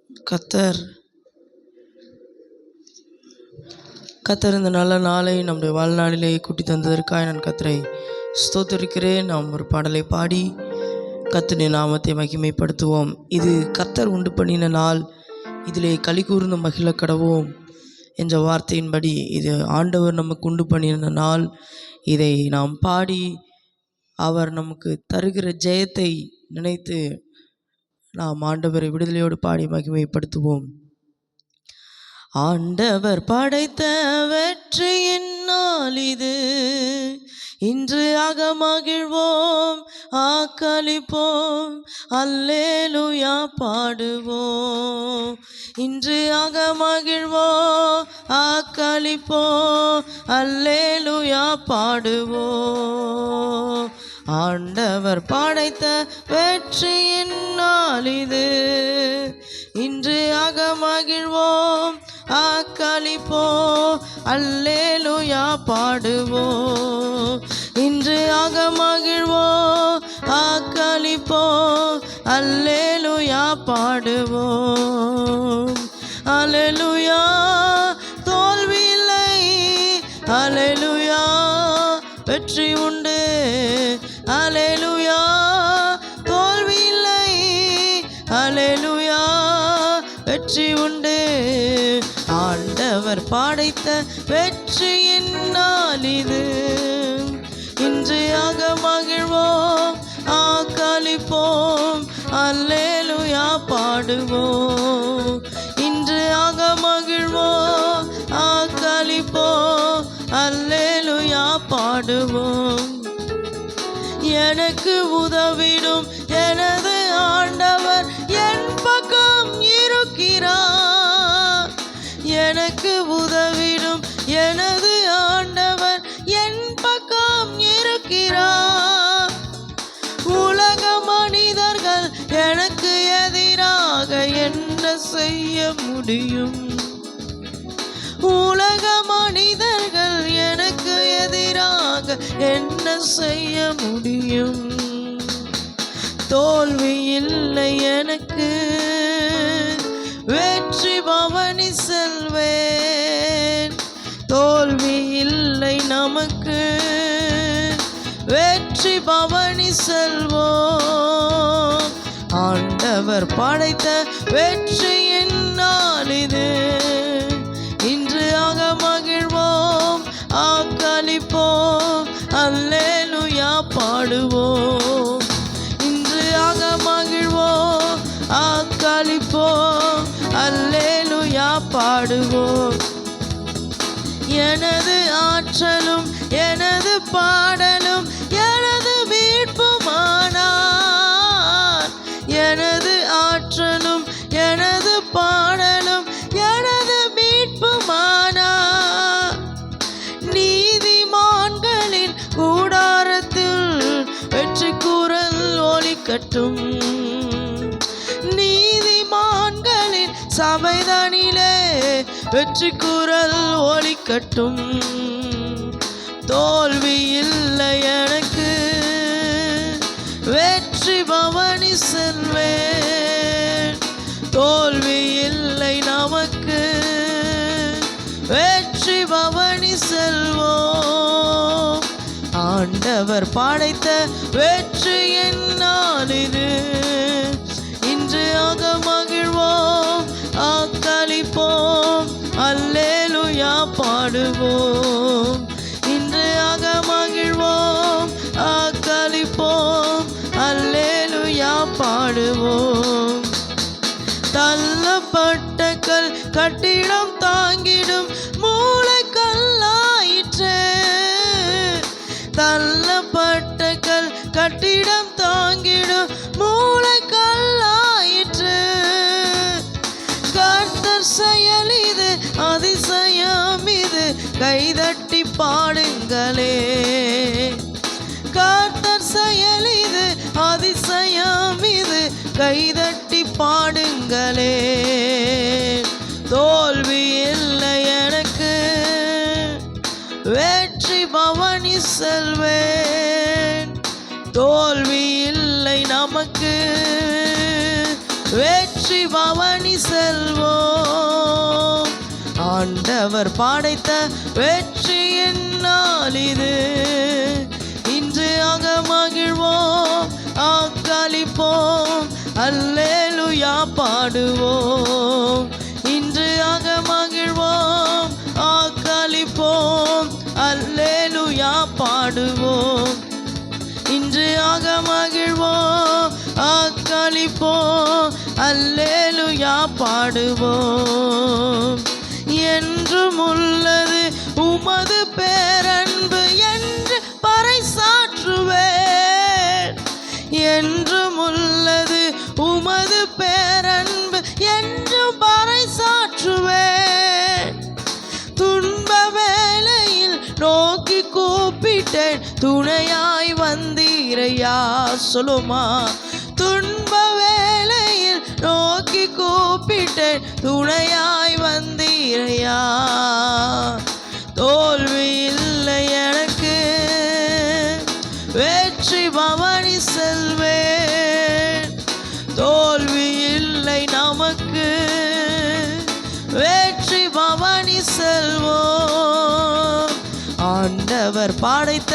கத்தர் இந்த நல்ல நாளை நம்முடைய வாழ்நாளிலே கூட்டி தந்ததற்காக நான் கத்தரை ஸ்தோத்திரிக்கிறேன். நாம் ஒரு பாடலை பாடி கர்த்தருடைய நாமத்தை மகிமைப்படுத்துவோம். இது கத்தர் உண்டு பண்ணின நாள், இதிலே களி கூர்ந்து மகிழ கடவோம் என்ற வார்த்தையின்படி இது ஆண்டவர் நமக்கு உண்டு பண்ணின நாள். இதை நாம் பாடி அவர் நமக்கு தருகிற ஜெயத்தை நினைத்து நாம் ஆண்டவரை விடுதலையோடு பாடி மகிமைப்படுத்துவோம். ஆண்டவர் படைத்த வெற்றியின் நாள் இது, இன்று அகமகிழ்வோம் ஆக்களிப்போம், அல்லேலூயா பாடுவோம். இன்று அகமகிழ்வோம் ஆக்களிப்போம், அல்லேலூயா பாடுவோம். ஆண்டவர் படைத்த வெற்றியின் நாள் இது, இன்று அகமகிழ்வோம் ஆக்களிப்போம், அல்லேலூயா பாடுவோம். இன்று அகமகிழ்வோம் ஆக்களிப்போம், அல்லேலூயா பாடுவோம். அல்லேலூயா தோல்வியில்லை, அல்லேலூயா வெற்றி உண்டு, அல்லேலூயா தோல்வியில்லை, அல்லேலூயா வெற்றி உண்டு. ஆண்டவர் படைத்த வெற்றியின் நாள் இது, இன்று அகமகிழ்வோம் ஆக்களிப்போம், அல்லேலூயா பாடுவோம். இன்று அகமகிழ்வோம் ஆக்களிப்போம், அல்லேலூயா பாடுவோம். எனக்கு உதவிடும் எனது ஆண்டவர் என் பக்கம் இருக்கிறார். எனக்கு உதவிடும் எனது ஆண்டவர் என் பக்கம் இருக்கிறார். உலக மனிதர்கள் எனக்கு எதிராக என்ன செய்ய முடியும்? உலக மனிதர்கள் எனக்கு எதிராக என்ன செய்ய முடியும்? தோல்வி இல்லை எனக்கு, வெற்றி பவனி செல்வேன். தோல்வி இல்லை நமக்கு, வெற்றி பவனி செல்வோம். ஆண்டவர் படைத்த வெற்றியின் நாள் இது, இன்று அகமகிழ்வோம் ஆக்களிப்போம், அல்லேலூயா பாடுவோம். இன்று அகமகிழ்வோம் ஆக்களிப்போம், அல்லேலூயா பாடுவோம். எனது ஆற்றலும் எனது பாடலும் எனது மீட்புமானார். எனது ஆற்றலும் எனது பாடலும் எனது மீட்புமானார். நீதிமான்களின் கூடாரத்தில் வெற்றி கூறல் ஒலிக்கட்டும். நீதிமான்களின் சபைதனிலே வெற்றி கூறல் ஒலிக்கட்டும். தோல்வி இல்லை எனக்கு, வெற்றி பவனி செல்வேன். தோல்வி இல்லை நமக்கு, வெற்றி பவனி செல்வோம். ஆண்டவர் படைத்த வெற்றியின் நாள் இது, இன்று அகமகிழ்வோம் ஆக்களிப்போம், அல்லேலூயா பாடுவோம். இன்று அகமகிழ்வோம் ஆக்களிப்போம், அல்லேலூயா பாடுவோம். தள்ளப்பட்ட கல் கட்டிடம் தாங்கிடும் மூளைக்கல்லாயிற்றே. தள்ளப்பட்ட கல் கட்டிடம் தாங்கிடும் மூளைக்கல்லாயிற்று. கர்த்தர் செயல் இது, அதிசயம் இது, கைதட்டி பாடுங்களே. கர்த்தர் செயல் இது, அதிசயம் இது, கைதட்டி பாடுங்களே. தோல்வி இல்லை எனக்கு, வெற்றி பவனி செல்வேன். தோல்வி இல்லை நமக்கு, வெற்றி பவனி செல்வோம். ஆண்டவர் படைத்த வெற்றியின் நாள் இது. இன்று மகிழ்வோம், ஆக்களிப்போம், அல்லேலூயா பாடுவோம். இன்று மகிழ்வோம், ஆக்களிப்போம், அல்லேலூயா பாடுவோம். இன்று மகிழ்வோம், ஆக்களிப்போம், அல்லேலூயா பாடுவோம். என்றும் உள்ளது உமது பேரன்பு என்று பறைசாற்றுவேன். என்றும் உள்ளது உமது பேரன்பு என்று பறைசாற்றுவேன். துன்ப வேளையில் நோக்கி கூப்பிட்டேன், துணையாய் வந்தீரையா. சொல்லுமா, துன்ப வேளையில் நோக்கி கூப்பிட்டேன், துணையாய் வந்தீரையா. தோல்வி இல்லை எனக்கு, வெற்றி பவனி செல்வேன். தோல்வி இல்லை நமக்கு, வெற்றி பவனி செல்வோம். ஆண்டவர் படைத்த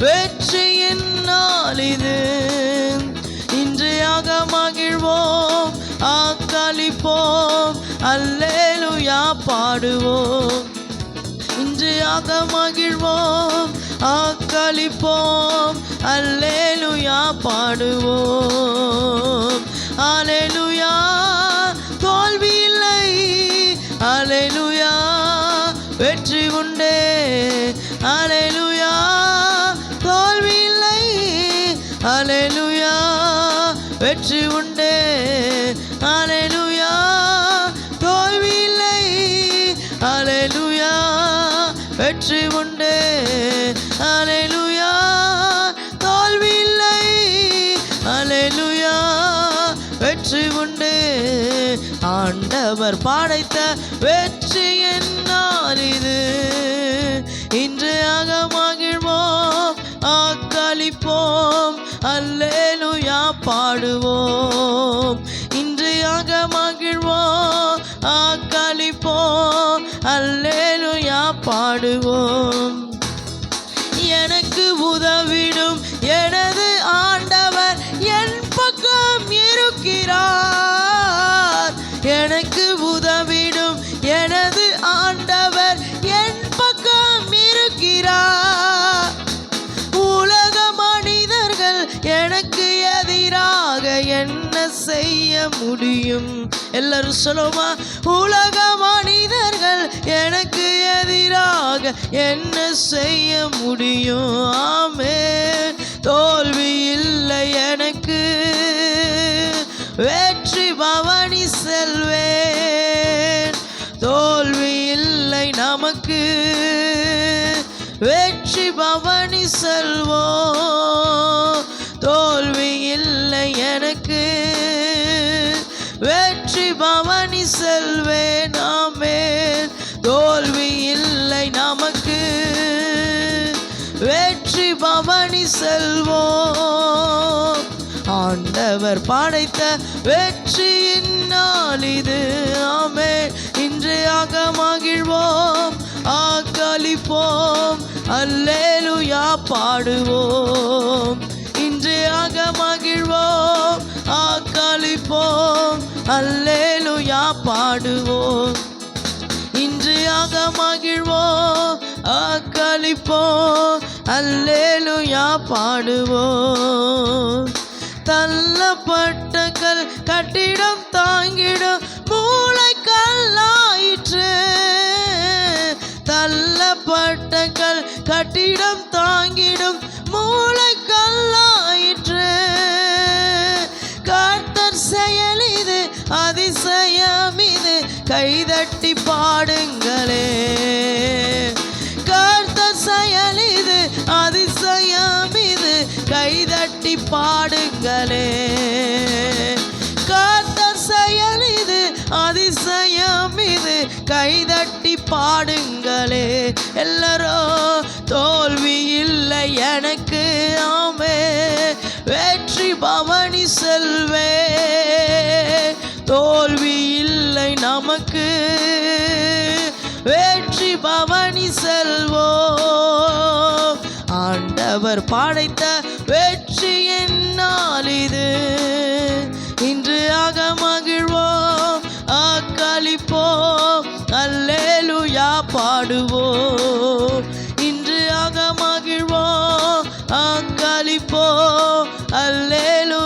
வெற்றியின் நாள் இது. இன்று மகிழ்வோம், ஆக்களிப்போம், அல்லேலூயா பாடுவோம். இன்று மகிழ்வோம், ஆக்களிப்போம், அல்லேலூயா பாடுவோம். அல்லேலூயா தோல்வி இல்லை, அல்லேலூயா வெற்றி உண்டே. அல்லேலூயா தோல்வி இல்லை, அல்லேலூயா வெற்றி உண்டே. அல்லேலூயா தோல்வி இல்லை, அல்லேலூயா வெற்றி உண்டே. அல்லேலூயா தோல்வி இல்லை, அல்லேலூயா வெற்றி உண்டே. ஆண்டவர் படைத்த வெற்றியின் நாள் இது. இன்று மகிழ்வோம், ஆக்களிப்போம், அல்லேலூயா பாடுவோம். இன்று மகிழ்வோம், ஆக்களிப்போம், அல்லேலூயா பாடுவோம். எனக்கு உதவிடும் எனது ஆண்டவர் என் பக்கம் இருக்கிறார். எனக்கு உதவிடும் எனது ஆண்டவர் என் பக்கம் இருக்கிறார். உலக மனிதர்கள் எனக்கு எதிராக என்ன செய்ய முடியும்? எல்லாரும் சொல்லுமா, உலக மனிதர்கள் எனக்கு எதிராக என்ன செய்ய முடியும்? ஆமென். தோல்வி இல்லை எனக்கு, வெற்றி பவனி செல்வேன். தோல்வி இல்லை நமக்கு, வெற்றி பவனி செல்வோம். தோல்வி இல்லை எனக்கு, வெற்றி பவனி செல்வேன். ஆமென். தோல்வி இல்லை நமக்கு, வெற்றி பவனி செல்வோம். ஆண்டவர் படைத்த வெற்றியின் நாள் இது. ஆமென். இன்று மகிழ்வோம், ஆக்களிப்போம், அல்லேலூயா பாடுவோம். இன்று மகிழ்வோம், ஆக்களிப்போம், அல்லேலூயா பாடுவோம். இன்று மகிழ்வோம், ஆக்களிப்போம், அல்லேலூயா பாடுவோம். தள்ளப்பட்ட கட்டிடம் தாங்கிடும் மூளைக்கல்லாயிற்று. தள்ளப்பட்ட கட்டிடம் தாங்கிடும் மூளைக்கல்லாயிற்று. கர்த்தர் செயல் இது, அதிசயம் இது, கைதட்டி பாடுங்களே. கர்த்தர் செயல் இது, அதிசயம் இது, கைதட்டி பாடுங்களே. கர்த்தர் செயல் இது, அதிசயம் இது, கைதட்டி பாடுங்களே. எல்லாரும் தோல்வி இல்லை எனக்கு, ஆமென். வெற்றி பவனி செல்வேன். தோல்வி இல்லை நமக்கு, வெற்றி பவனி செல்வோம். ஆண்டவர் படைத்த வெற்றி என்னால் இது, இன்று ஆக மகிழ்வோம், அக்களிப்போம், அல்லேலூயா பாடுவோம். இன்று ஆக மகிழ்வோம், அக்களிப்போம், அல்லேலூ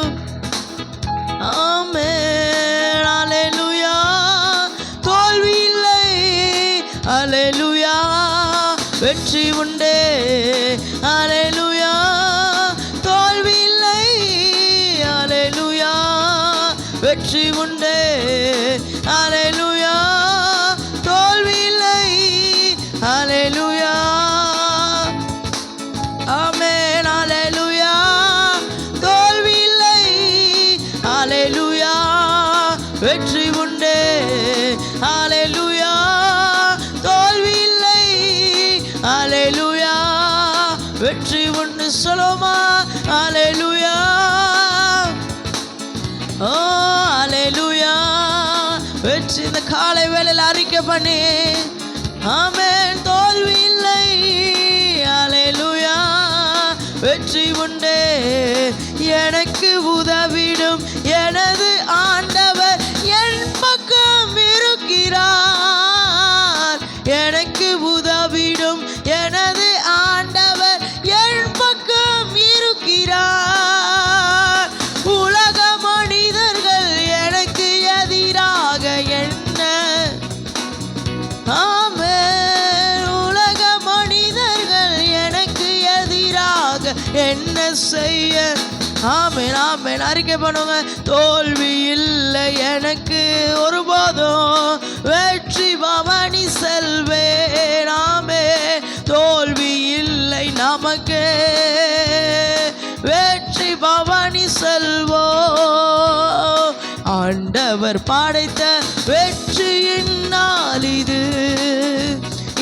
ஆமென் அல்லேலூயா. தோல்வி இல்லை, அல்லேலூயா, வெற்றி உண்டே, அல்லேலூயா. தோல்வி இல்லை, அல்லேலூயா, வெற்றி உண்டே, அல்லேலூயா. தோல்வி இல்லை, அல்லேலூயா. ஆமென் அல்லேலூயா. தோல்வி இல்லை, அல்லேலூயா, வெற்றி உண்டே, அல்லேலூயா. தோல்வி இல்லை, அல்லேலூயா, வெற்றி உண்டு. சொல்லுமா அல்லேலூயா. ஓ அல்லேலூயா, வெற்றி இந்த காலை வேளையில் அறிக்கை பண்ணி ஆமென். தோல்வி இல்லை, அல்லேலூயா, வெற்றி உண்டே. எனக்கு உதவிடும் எனது ஆண்டவர் என் பக்கம் இருக்கிறார். எனக்கு உதவிடும் எனது ஆண்டவர் என் பக்கம் இருக்கிறார். உலக மனிதர்கள் எனக்கு எதிராக என்ன, ஆமென், உலக மனிதர்கள் எனக்கு எதிராக என்ன செய்ய, ஆமென் ஆமென் அறிக்கை பண்ணுங்க. தோல்வி இல்லை எனக்கு ஒருபோதும், வெற்றி பவனி செல்வேன். ஆமென். தோல்வி இல்லை நமக்கு, வெற்றி பவனி செல்வோம். ஆண்டவர் படைத்த வெற்றியின் நாள் இது,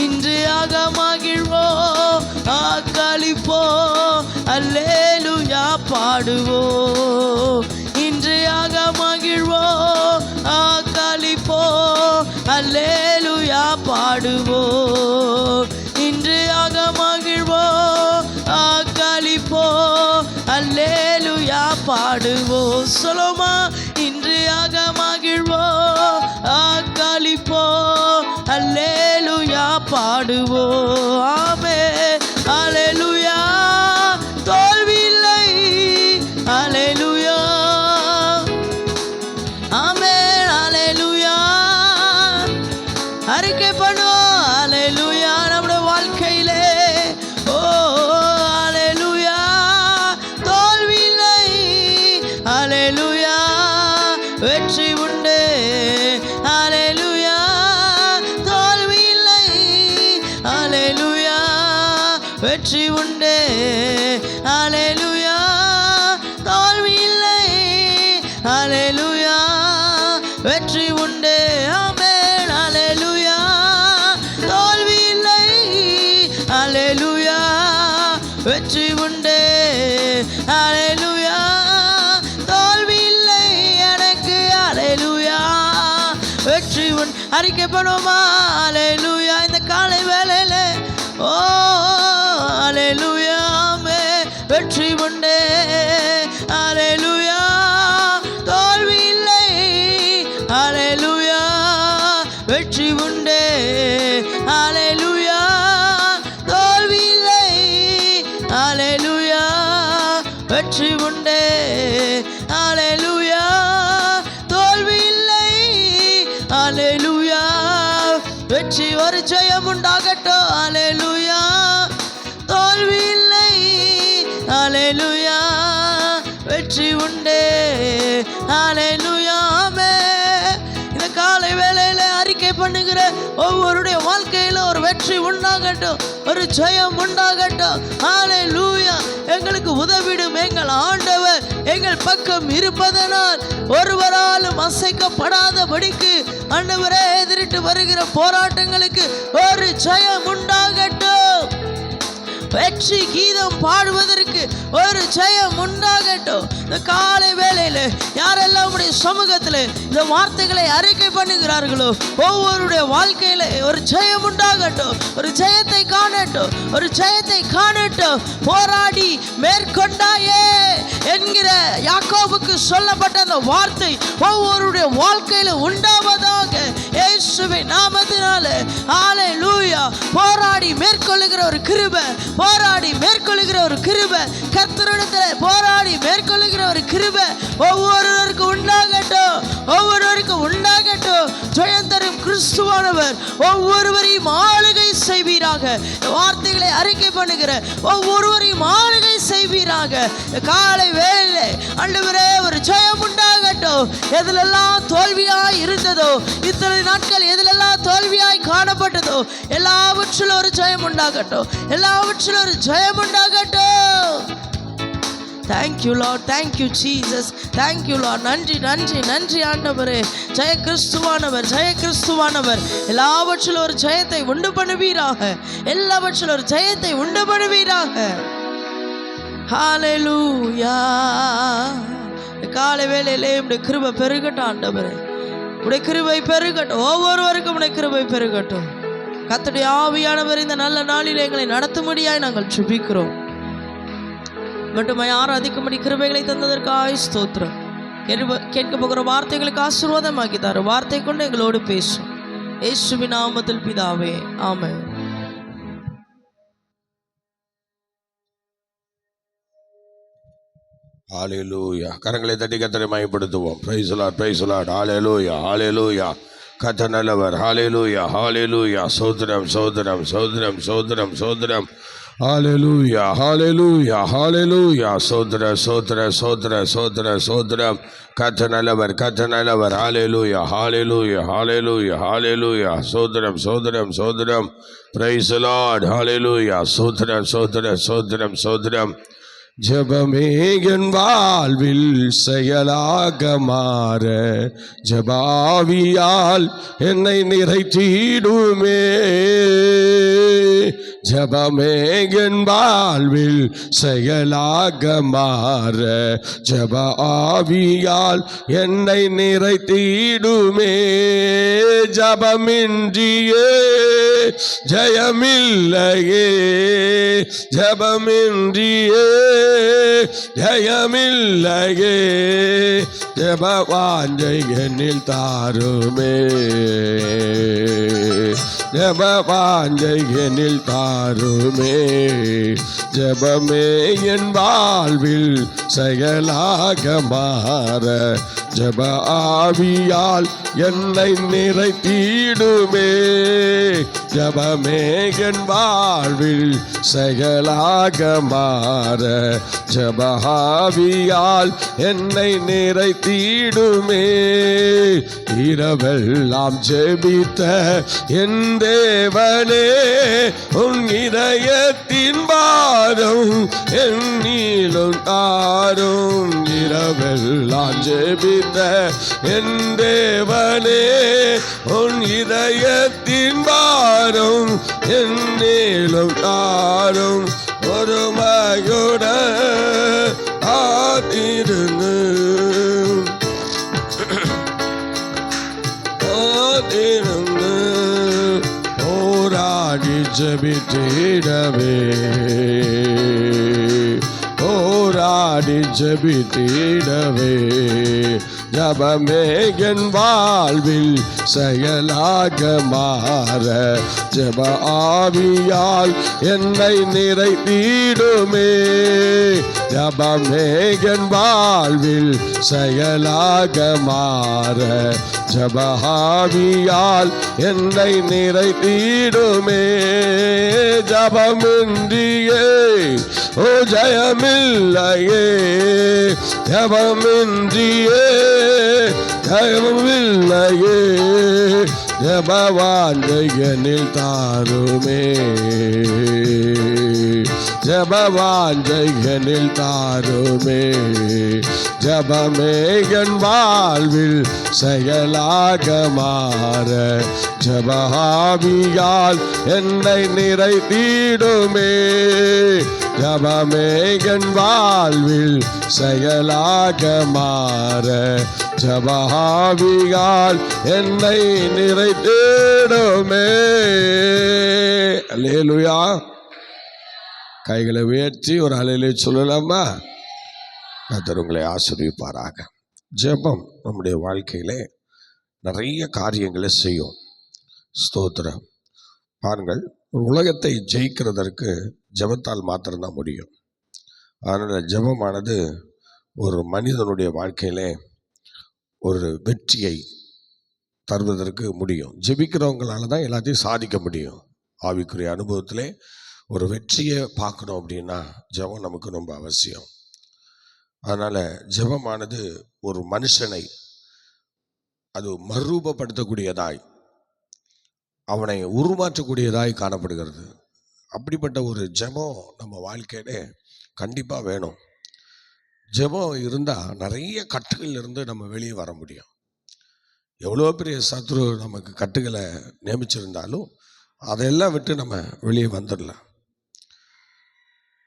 இன்று ஆக மகிழ்வோம், அக்களிப்போம், அல்லேலூயா பாடுவோம். இன்று ஆக மகிழ்வோம், அக்களிப்போம், அல்லேலூயா பாடுவோம். இன்று ஆக மகிழ்வோம், அக்களிப்போம், அல்லேலூயா பாடுவோம். சொல்லுமா இன்று ஆக மகிழ்வோம், அக்களிப்போம், அல்லேலூயா பாடுவோம். ஆமென் அல்லேலூயா. தோல்வி இல்லை, அல்லேலூயா, ஆமென் அல்லேலூயா. அறிக்கை பண்ணுவோம் அல்லேலூயா நம்முடைய வாழ்க்கையிலே. ஓ அல்லேலூயா. தோல்வி இல்லை, அல்லேலூயா, வெற்றி உண்டு, அல்லேலூயா. தோல்வி இல்லை, அல்லேலூயா, வெற்றி உண்டு, அல்லேலூயா. தோல்வி இல்லை, அல்லேலூயா, வெற்றி உண்டு. ஆமென் அல்லேலூயா. தோல்வி இல்லை, அல்லேலூயா, வெற்றி உண்டு, அல்லேலூயா. தோல்வி இல்லை எனக்கு, அல்லேலூயா, வெற்றி உண்டு. அறிக்கை பண்ணுவோமா அல்லேலூயா இந்த காலை வேளையில. ஓ அல்லேலூயா, ஆமென், வெற்றி உண்டு, அல்லேலூயா. தோல்வி இல்லை, அல்லேலூயா, வெற்றி உண்டு, அல்லேலூயா. தோல்வி இல்லை, அல்லேலூயா, வெற்றி உண்டு, அல்லேலூயா. தோல்வி இல்லை, அல்லேலூயா, வெற்றி ஒரு ஜெயம் உண்டாகட்டும், அல்லேலூயா. தோல்வி இல்லை, அல்லேலூயா, வெற்றி உண்டு, அல்லேலூயா. ஆமென். இந்த காலை வேளையில அறிக்கை பண்ணுகிற ஒவ்வொருடைய வாழ்க்கையில ஒரு வெற்றி உண்டாகட்டும், ஒரு ஜெயம் உண்டாகட்டும், அல்லேலூயா. எங்களுக்கு உதவிடும் எங்கள் ஆண்டவர் எங்கள் பக்கம் இருப்பதனால் ஒருவராலும் அசைக்கப்படாதபடிக்கு ஆண்டவரே எதிரிட்டு வருகிற போராட்டங்களுக்கு ஒரு ஜெயம் உண்டாகட்டும். வெற்றி கீதம் பாடுவதற்கு ஒரு ஜெயம் உண்டாகட்டும். இந்த காலை வேளையில் யாரெல்லாம் உடைய சமூகத்தில் இந்த வார்த்தைகளை அறிக்கை பண்ணுகிறார்களோ ஒவ்வொருடைய வாழ்க்கையில ஒரு ஜெயம் உண்டாகட்டும், ஒரு ஜெயத்தை காணட்டும், ஒரு ஜெயத்தை காணட்டும். போராடி மேற்கொண்டாயே என்கிற யாக்கோபுக்கு சொல்லப்பட்ட அந்த வார்த்தை ஒவ்வொருடைய வாழ்க்கையில உண்டாவதாக இயேசுவின் நாமத்தினாலே. ஹல்லேலூயா. போராடி மேற்கொள்ளுகிற ஒரு கிருபை, போராடி மேற்கொள்ளுகிற ஒரு கிருபை, கர்த்தரிடத்தில் போராடி மேற்கொள்ளுகிற ஒரு கிருபை ஒவ்வொருவருக்கும் உண்டாகட்டும், ஒவ்வொருவருக்கும் உண்டாகட்டும். ஜெயம் தரும் கிறிஸ்துவானவர் ஒவ்வொருவரையும் ஆளுகை செய்வீராக. வார்த்தைகளை அறிக்கை பண்ணுகிற ஒவ்வொருவரையும் ஆளுகை செய்வீராக. காலை வேளை ஆண்டவரே ஒரு ஜெயம் உண்டாகட்டும். எதிலெல்லாம் தோல்வியாய் இருந்ததோ, இத்தனை நாட்கள் எதிலெல்லாம் தோல்வியாய் காணப்பட்டதோ எல்லாவற்றிலும் ஒரு ஜெயம் உண்டாகட்டும், எல்லாவற்றிலும் ஒரு ஜெயம் உண்டாகட்டும். Thank you Lord, thank you Jesus, thank you Lord. நன்றி நன்றி நன்றி ஆண்டவரே. ஜெய கிறிஸ்துவானவர், ஜெய கிறிஸ்துவானவர் எல்லாவற்றிலும் ஒரு ஜெயத்தை உண்டு பண்ணுவீராக, எல்லாவற்றிலும் ஒரு ஜெயத்தை உண்டு பண்ணுவீராக. ஹல்லேலூயா. காலை வேளையிலே உடைய கிருபை பெருகட்டும் ஆண்டவரே, உடைய கிருபை பெருகட்டும், ஒவ்வொருவருக்கும் உடைய கிருபை பெருகட்டும். கர்த்தருடைய ஆவியானவர் இந்த நல்ல நாளில் எங்களை நடத்தும்படியாய் நாங்கள் ஜெபிக்கிறோம். மட்டுமாய் ஆராதிக்கும்படி கிருபைகளை தந்ததற்காய் ஸ்தோத்திரம். கேட்க போகிற வார்த்தைகளுக்கு ஆசீர்வாதமாக்கி தாரு. வார்த்தை கொண்டு எங்களோடு பேசும் இயேசுவின் நாமத்தில் பிதாவே, ஆமென். ஹல்லேலூயா. கரங்களை தட்டி கர்த்தரை மகிமைப்படுத்துவோம். Praise the Lord, praise the Lord. Hallelujah, hallelujah. கர்த்தர் நல்லவர். ஹல்லேலூயா, ஹல்லேலூயா. சோதரம் சோதரம் சோதரம் சோதரம் சோதரம். ஹல்லேலூயா, ஹல்லேலூயா, ஹல்லேலூயா. சோதர சோதர சோதர சோதர சோதரம். கர்த்தர் நல்லவர், கர்த்தர் நல்லவர். ஹல்லேலூயா, ஹல்லேலூயா, ஹல்லேலூயா, ஹல்லேலூயா. சோதரம் சோதரம் சோதரம். Price the Lord. ஹல்லேலூயா. சோதர சோதர சோதரம் சோதரம். ஜெபமே என் வாழ்வில் செயலாக மாற, ஜெபாவியால் என்னை நிறைத்திடுமே. ஜெபமே என் வாழ்வில் செயலாக மாற, ஜெபாவியால் என்னை நிறைத்திடுமே. ஜெபமின்றியே ஜெயமில்லையே, ஜெபமின்றியே ஜெயமில்லையே. ஜெப வாஞ்சை என்னில் தாருமே, ஜெப வாஞ்சை என்னில் தாருமே. ஜெபமே என் வாழ்வில் செயலாக மாற, ஜெப ஆவியால் என்னை நிறைத்திடுமே. ஜெபமே என் வாழ்வில் செயலாக மாற, ஜெப ஆவியால் என்னை நிறைத்திடுமே. இரவெல்லாம் ஜெபித்த என் தேவனே, உன் இதயத்தின் பாரம் என்னிலும் தாரும். இரவெல்லாம் ஜெபித்த என் தேவனே, உன் இதயத்தின் பாரம் என்னிலும் தாரும். ஒருமையுடன் காத்திருந்து காத்திருந்து போராடி ஜெபித்திடவே, போராடி ஜெபித்திடவே. ஜெபமே என் வாழ்வில் செயலாக மாற, ஜெப ஆவியால் என்னை நிறைத்திடுமே. ஜெபமே என் வாழ்வில் செயலாக மாற, ஜெப ஆவியால் என்னை நிறைத்திடுமே. ஜெபமின்றியே ஓ ஜெயமில்லையே, ஜெபமின்றியே ஜெயமில்லையே. ஜெப வாஞ்சை என்னில் தாருமே, ஜபவாஞ்சைகளில் தாருமே. ஜபமே என் வாழ்வில் செயலாக மாற ஜபஆவியால் என்னை நிறைத்திடுமே. ஜபமே என் வாழ்வில் செயலாக மாற ஜபஆவியால் என்னை நிறைத்திடுமே. அல்லேலூயா. கைகளை உயர்த்தி ஒரு அலையிலே சொல்லலாமா? கர்த்தர் உங்களை ஆசீர்வதிப்பாராக. ஜெபம் நம்முடைய வாழ்க்கையிலே நிறைய காரியங்களை செய்யும். ஸ்தோத்திரம். பாருங்கள், ஒரு உலகத்தை ஜெயிக்கிறதற்கு ஜெபத்தால் மாத்திரம்தான் முடியும். அதனால் ஜெபமானது ஒரு மனிதனுடைய வாழ்க்கையிலே ஒரு வெற்றியை தருவதற்கு முடியும். ஜெபிக்கிறவங்களால தான் எல்லாத்தையும் சாதிக்க முடியும். ஆவிக்குரிய அனுபவத்திலே ஒரு வெற்றியை பார்க்கணும் அப்படின்னா ஜெபம் நமக்கு ரொம்ப அவசியம். அதனால் ஜெபமானது ஒரு மனுஷனை அது மறுரூபப்படுத்தக்கூடியதாய், அவனை உருமாற்றக்கூடியதாய் காணப்படுகிறது. அப்படிப்பட்ட ஒரு ஜெபம் நம்ம வாழ்க்கையில கண்டிப்பாக வேணும். ஜெபம் இருந்தால் நிறைய கட்டுகள் இருந்து நம்ம வெளியே வர முடியும். எவ்வளோ பெரிய சத்ரு நமக்கு கட்டுகளை நியமிச்சிருந்தாலும் அதெல்லாம் விட்டு நம்ம வெளியே வந்துடலாம்.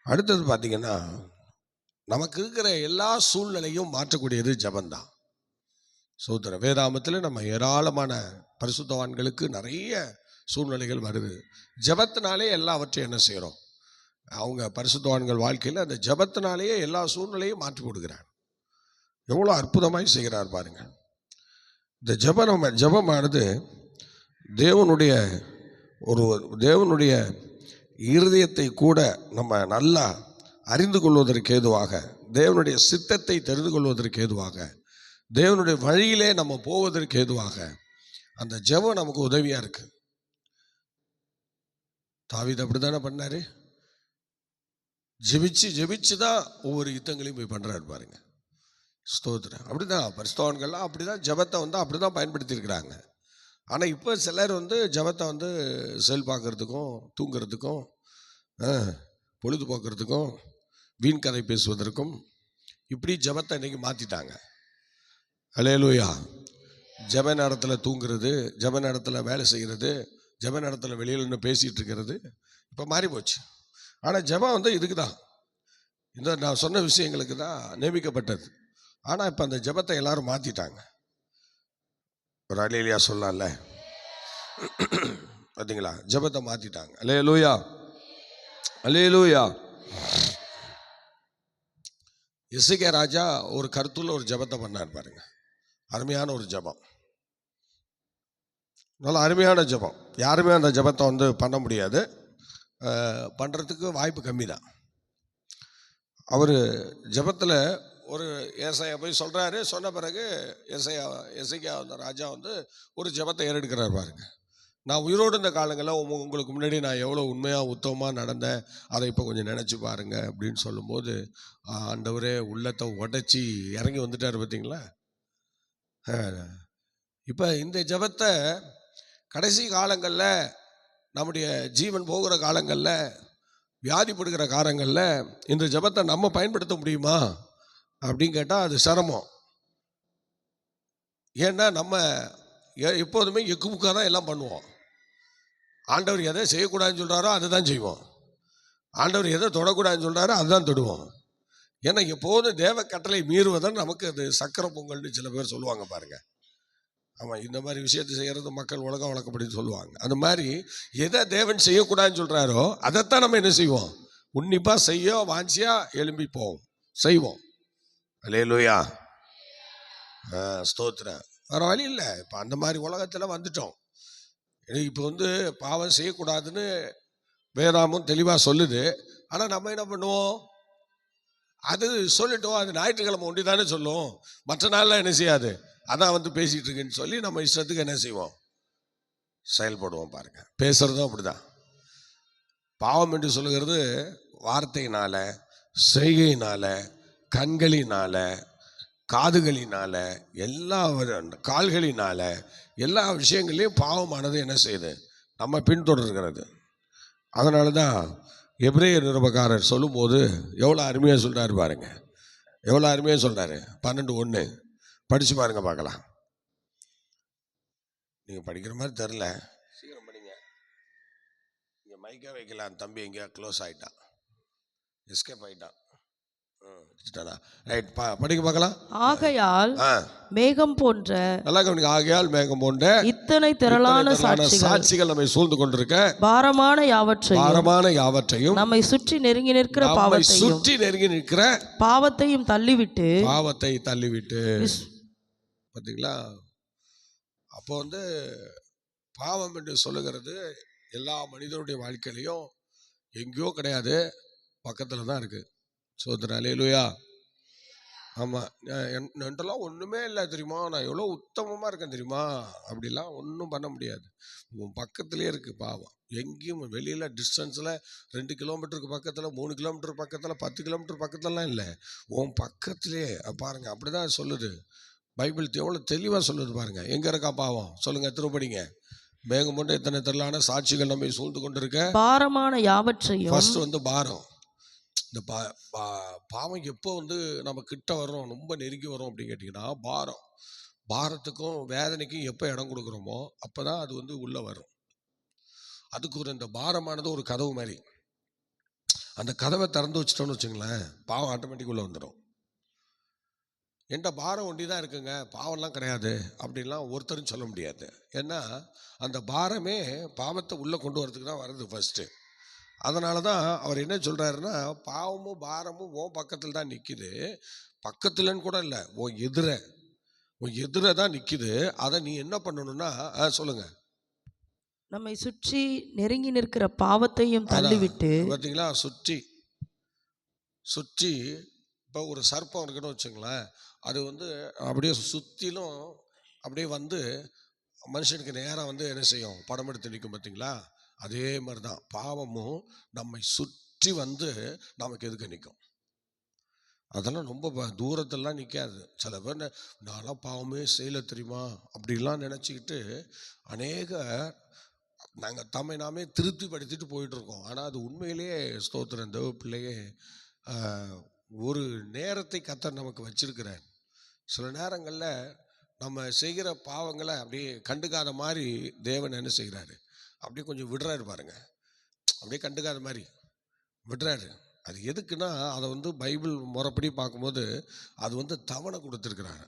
அடுத்தது பார்த்திங்கன்னா, நமக்கு இருக்கிற எல்லா சூழ்நிலையும் மாற்றக்கூடியது ஜெபந்தான். சோதர வேதாமத்தில் நம்ம ஏராளமான பரிசுத்தவான்களுக்கு நிறைய சூழ்நிலைகள் வருது. ஜெபத்தினாலே எல்லாவற்றையும் என்ன செய்கிறோம்? அவங்க பரிசுத்தவான்கள் வாழ்க்கையில் அந்த ஜெபத்தினாலேயே எல்லா சூழ்நிலையும் மாற்றி கொடுக்குறார். எவ்வளோ அற்புதமாய் செய்கிறார் பாருங்க. இந்த ஜெபமானது தேவனுடைய இருதயத்தை கூட நம்ம நல்லா அறிந்து கொள்வதற்கு ஏதுவாக, தேவனுடைய சித்தத்தை தெரிந்து கொள்வதற்கு ஏதுவாக, தேவனுடைய வழியிலே நம்ம போவதற்கு ஏதுவாக அந்த ஜெபம் நமக்கு உதவியாக இருக்கு. தாவீது அப்படி தானே பண்ணாரு. ஜெபிச்சு தான் ஒவ்வொரு யுத்தங்களையும் போய் பண்ணுறாரு பாருங்க. ஸ்தோத்திரம். அப்படிதான் பரிசுத்தவான்கள்லாம் அப்படிதான் ஜெபத்தை அப்படிதான் பயன்படுத்தியிருக்கிறாங்க. ஆனால் இப்போ சிலர் ஜெபத்தை செல் பார்க்கறதுக்கும் தூங்குறதுக்கும் பொழுதுபோக்குறதுக்கும் வீண் கதை பேசுவதற்கும் இப்படி ஜெபத்தை இன்னைக்கு மாற்றிட்டாங்க. அல்லேலூயா. ஜெப நேரத்தில் தூங்குறது, ஜெப நேரத்தில் வேலை செய்கிறது, ஜெப நேரத்தில் வெளியில் நின்று பேசிகிட்டு இருக்கிறது இப்போ மாறி போச்சு. ஆனால் ஜெபம் இதுக்கு தான், இந்த நான் சொன்ன விஷயங்களுக்கு தான் நியமிக்கப்பட்டது. ஆனால் இப்போ அந்த ஜெபத்தை எல்லாரும் மாற்றிட்டாங்க. ஒரு அல்லேலூயா சொல்லலாம்ல. பார்த்தீங்களா? ஜெபத்தை மாற்றிட்டாங்க. அல்லேலூயா, அல்லேலூயா. எசேக்கியா ராஜா ஒரு கருத்துள்ள ஒரு ஜெபத்தை பண்ணார் பாருங்க. அருமையான ஒரு ஜெபம், நல்ல அருமையான ஜெபம். யாருமே அந்த ஜெபத்தை பண்ண முடியாது, பண்ணுறதுக்கு வாய்ப்பு கம்மி தான். அவர் ஜெபத்தில் ஒரு ஏசாயா போய் சொல்கிறாரு. சொன்ன பிறகு எசேக்கியா ராஜா ஒரு ஜெபத்தை ஏறெடுக்கிறார் பாருங்க. நான் உயிரோடு இந்த காலங்களில் உங்களுக்கு முன்னாடி நான் எவ்வளோ உண்மையாக உத்தமமாக நடந்தேன், அதை இப்போ கொஞ்சம் நினச்சி பாருங்க அப்படின்னு சொல்லும்போது ஆண்டவரே உள்ளத்தை உடைச்சி இறங்கி வந்துட்டார். பார்த்தீங்களா? இப்போ இந்த ஜெபத்தை கடைசி காலங்களில், நம்முடைய ஜீவன் போகிற காலங்களில், வியாதிப்படுகிற காலங்களில் இந்த ஜெபத்தை நம்ம பயன்படுத்த முடியுமா அப்படின்னு கேட்டால் அது சிரமம். ஏன்னா நம்ம எப்போதுமே எக்குமுக்காக தான் எல்லாம் பண்ணுவோம். ஆண்டவர் எதை செய்யக்கூடாதுன்னு சொல்கிறாரோ அதை தான் செய்வோம். ஆண்டவர் எதை தொடக்கூடாதுன்னு சொல்கிறாரோ அதுதான் தொடுவோம். ஏன்னா எப்போதும் தேவ கட்டளை மீறுவதான் நமக்கு அது சக்கரை பொங்கல்னு சில பேர் சொல்லுவாங்க பாருங்க. ஆமாம், இந்த மாதிரி விஷயத்தை செய்கிறது மக்கள் உலகம் வழக்கப்படின்னு சொல்லுவாங்க. அந்த மாதிரி எதை தேவன் செய்யக்கூடாதுன்னு சொல்கிறாரோ அதைத்தான் நம்ம என்ன செய்வோம்? உன்னிப்பாக செய்ய வாஞ்சியாக எழும்பி போவோம், செய்வோம். அல்லேலூயா, ஸ்தோத்திரம். வேறு வழி இல்லை. இப்போ அந்த மாதிரி உலகத்தில் வந்துட்டோம். இப்போ பாவம் செய்யக்கூடாதுன்னு வேதாமும் தெளிவாக சொல்லுது. ஆனால் நம்ம என்ன பண்ணுவோம்? அது சொல்லிட்டோம், அது ஞாயிற்றுக்கிழமை ஒண்டி தானே சொல்லும், மற்ற நாள்லாம் என்ன செய்யாது, அதான் பேசிகிட்டு இருக்குன்னு சொல்லி நம்ம இஷ்டத்துக்கு என்ன செய்வோம்? செயல்படுவோம் பாருங்க. பேசுகிறதும் அப்படிதான். பாவம் என்று சொல்லுகிறது வார்த்தையினால, செய்கையினால, கண்களினால, காதுகளினால, எல்லா கால்களினால, எல்லா விஷயங்களையும் பாவமானது என்ன செய்யுது? நம்ம பின்தொடர்கிறது. அதனால தான் எபிரேயர் நிருபக்காரர் சொல்லும்போது எவ்வளோ அருமையாக சொல்கிறாரு பாருங்க, எவ்வளோ அருமையாக சொல்கிறாரு. 12:1 படித்து பாருங்க பார்க்கலாம். நீங்கள் படிக்கிற மாதிரி தெரில, சீக்கிரம் படிங்க. இங்கே மைக்கே வைக்கலாம், தம்பி எங்கேயா க்ளோஸ் ஆகிட்டான், எஸ்கேப் ஆகிட்டான். ரைட், படிக்க பார்க்கலாம். ஆகையால் மேகம் போன்ற, நல்லா கவனிங்க, ஆகையால் மேகம் போன்ற இத்தனை திரளான சாட்சிகள் நம்மை சூழ்ந்து கொண்டிருக்க பாரமான யாவற்றையும் நம்மை சுற்றி நெருங்கி நிற்கிற பாவத்தையும் தள்ளிவிட்டு பார்த்தீங்களா? அப்போ பாவம் என்று சொல்லுகிறது எல்லா மனிதனுடைய வாழ்க்கையிலையும் எங்கேயோ கிடையாது, பக்கத்தில் தான் இருக்குது. சோதனை அல்லேலூயா. ஆமாம், என்கிட்டலாம் ஒன்றுமே இல்லை தெரியுமா, நான் எவ்வளோ உத்தமமாக இருக்கேன் தெரியுமா, அப்படிலாம் ஒன்றும் பண்ண முடியாது. உன் பக்கத்துலேயே இருக்குது பாவம். எங்கேயும் வெளியில் டிஸ்டன்ஸில் 2 கிலோமீட்டருக்கு பக்கத்தில், 3 கிலோமீட்டர் பக்கத்தில், 10 கிலோமீட்டர் பக்கத்துலலாம் இல்லை, உன் பக்கத்துலேயே பாருங்கள். அப்படி தான் சொல்லுது பைபிள், எவ்வளோ தெளிவாக சொல்லுது பாருங்கள். எங்கே இருக்கா பாவம் சொல்லுங்கள், திருப்படிங்க. மேகம் போன்ற இத்தனை திரளான சாட்சிகள் நம்மை சூழ்ந்து கொண்டிருக்க பாரமான யாவற்றையும். ஃபர்ஸ்ட் பாரம். இந்த பாவம் எப்போ நம்ம கிட்ட வர்றோம், ரொம்ப நெருங்கி வரோம் அப்படின்னு கேட்டிங்கன்னா, பாரத்துக்கும் வேதனைக்கும் எப்போ இடம் கொடுக்குறோமோ அப்போ தான் அது உள்ளே வரும். அதுக்கு இந்த பாரமானது ஒரு கதவு மாதிரி. அந்த கதவை திறந்து வச்சிட்டோன்னு வச்சுங்களேன், பாவம் ஆட்டோமேட்டிக் உள்ளே வந்துடும். என்கிட்ட பாரம் ஒண்டி தான் இருக்குங்க, பாவம்லாம் கிடையாது அப்படின்லாம் ஒருத்தரும் சொல்ல முடியாது. ஏன்னா அந்த பாரமே பாவத்தை உள்ளே கொண்டு வரதுக்கு தான் வருது ஃபர்ஸ்ட்டு. அதனால தான் அவர் என்ன சொல்கிறாருன்னா, பாவமும் பாரமும் உன் பக்கத்தில் தான் நிற்கிது, பக்கத்துலன்னு கூட இல்லை, உன் எதிர தான் நிற்கிது. அதை நீ என்ன பண்ணணும்னா சொல்லுங்க, நம்மை சுற்றி நெருங்கி நிற்கிற பாவத்தையும் தள்ளிவிட்டு. பார்த்தீங்களா, சுற்றி இப்போ ஒரு சர்ப்பம் இருக்குன்னு வச்சுங்களேன், அது அப்படியே சுற்றிலும் அப்படியே மனுஷனுக்கு நேராக என்ன செய்யும், படம் எடுத்து நிற்கும். பார்த்தீங்களா, அதே மாதிரி தான் பாவமும் நம்மை சுற்றி நமக்கு எதுக்கு நிற்கும். அதெல்லாம் ரொம்ப தூரத்திலாம் நிற்காது. சில பேர் நான்லாம் பாவமே செய்யலை தெரியுமா அப்படிலாம் நினச்சிக்கிட்டு நாங்கள் தம்மை நாமே திருப்திப்படுத்திட்டு போயிட்டுருக்கோம். ஆனால் அது உண்மையிலேயே ஸ்தோத்திரம் தேவ பிள்ளையே, ஒரு நேரத்தை கர்த்தர் நமக்கு வச்சிருக்கிறார். சில நேரங்களில் நம்ம செய்கிற பாவங்களை அப்படியே கண்டுக்காத மாதிரி தேவன் என்ன செய்கிறாரு, அப்படியே கொஞ்சம் விடுறாரு பாருங்க, அப்படியே கண்டுக்காத மாதிரி விடுறாரு. அது எதுக்குன்னா, அதை பைபிள் முறைப்படி பார்க்கும்போது அது தவணை கொடுத்துருக்குறாரு.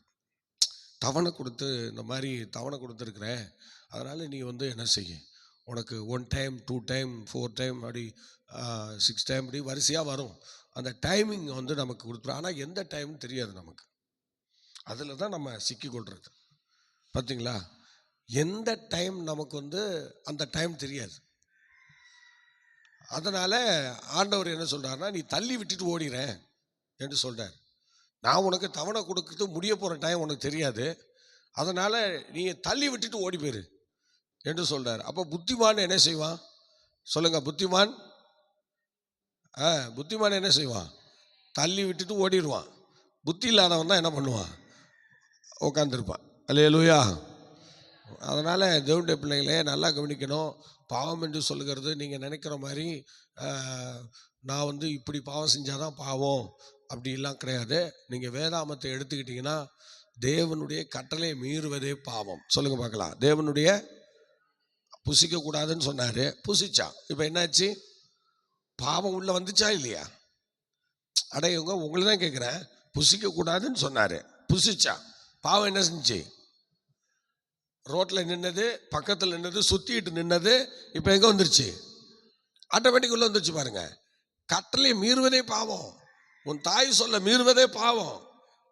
தவணை கொடுத்து, இந்த மாதிரி தவணை கொடுத்துருக்குறேன், அதனால் நீ என்ன செய்ய, உனக்கு 1 டைம் 2 டைம் 4 டைம் அப்படி 6 டைம் அப்படி வரிசையாக வரும். அந்த டைமிங் நமக்கு கொடுத்துரும். ஆனால் எந்த டைம்னு தெரியாது நமக்கு. அதில் தான் நம்ம சிக்கிக்கொள்கிறது. பார்த்தீங்களா, எந்த டைம் நமக்கு அந்த டைம் தெரியாது. அதனால் ஆண்டவர் என்ன சொல்கிறாருன்னா, நீ தள்ளி விட்டுட்டு ஓடிறேன் என்று சொல்கிறார். நான் உனக்கு தவணை கொடுக்குறது முடிய போகிற டைம் உனக்கு தெரியாது, அதனால் நீ தள்ளி விட்டுட்டு ஓடி போயிரு என்று சொல்கிறார். அப்போ புத்திமான் என்ன செய்வான் சொல்லுங்கள், புத்திமான் என்ன செய்வான், தள்ளி விட்டுட்டு ஓடிடுவான். புத்தி இல்லாதவன் தான் என்ன பண்ணுவான், உட்காந்துருப்பான். அல்லேலூயா. அதனால் தேவனுடைய பிள்ளைகளே நல்லா கவனிக்கணும். பாவம் என்று சொல்லுகிறது நீங்கள் நினைக்கிற மாதிரி நான் இப்படி பாவம் செஞ்சால் தான் பாவம் அப்படிலாம் கிடையாது. நீங்கள் வேதாமத்தை எடுத்துக்கிட்டிங்கன்னா, தேவனுடைய கட்டளை மீறுவதே பாவம். சொல்லுங்கள் பார்க்கலாம். தேவனுடைய புசிக்கக்கூடாதுன்னு சொன்னார், புசிச்சான். இப்போ என்னாச்சு, பாவம் உள்ளே வந்துச்சா இல்லையா? அடையவங்க உங்களை தான் கேட்குறேன். புசிக்கக்கூடாதுன்னு சொன்னார், புசிச்சா. பாவம் என்ன செஞ்சு, ரோட்டில் நின்னது, பக்கத்தில் நின்னது, சுற்றிட்டு நின்னது, இப்போ எங்கே வந்துருச்சு, ஆட்டோமேட்டிக் உள்ள வந்துருச்சு பாருங்க. கட்டளை மீறுவதே பாவம். உன் தாய் சொல்ல மீறுவதே பாவம்,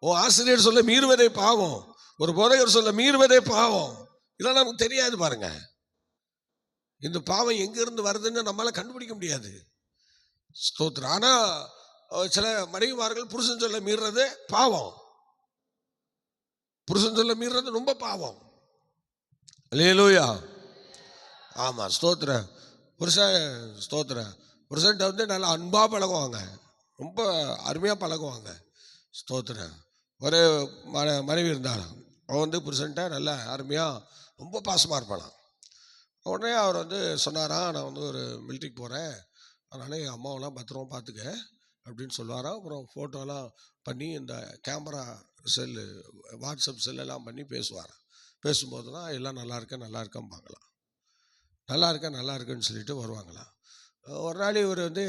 உன் ஆசிரியர் சொல்ல மீறுவதே பாவம், ஒரு போதகர் சொல்ல மீறுவதே பாவம். இதெல்லாம் நமக்கு தெரியாது பாருங்க. இந்த பாவம் எங்கிருந்து வருதுன்னு நம்மளால கண்டுபிடிக்க முடியாது. ஸ்தோத்திரம். ஆனால் சில மனைவிமார்கள் புருஷன் சொல்ல மீறுறது பாவம், புருஷன் சொல்ல மீறுறது ரொம்ப பாவம். அல்லேலூயா. ஆமாம், ஸ்தோத்திரம். புருஷன்ட்ட நல்லா அன்பாக பழகுவாங்க, ரொம்ப அருமையாக பழகுவாங்க. ஸ்தோத்திரம். ஒரு மனைவி இருந்தாலும் அவன் புருஷன்ட்ட நல்லா அருமையாக ரொம்ப பாசமாக இருப்பானான். உடனே அவர் சொன்னாராம், நான் ஒரு மிலிட்ரிக்கு போகிறேன், அதனால் என் அம்மாவெல்லாம் பத்திரமா பார்த்துக்க அப்படின்னு சொல்லுவாராம். அப்புறம் ஃபோட்டோலாம் பண்ணி இந்த கேமரா செல்லு வாட்ஸ்அப் செல்லெல்லாம் பண்ணி பேசுவாராம். பேசும்போது தான் எல்லாம் நல்லா இருக்கேன் பார்க்கலாம். நல்லா இருக்குன்னு சொல்லிட்டு வருவாங்களாம். ஒரு நாள் இவர் வந்து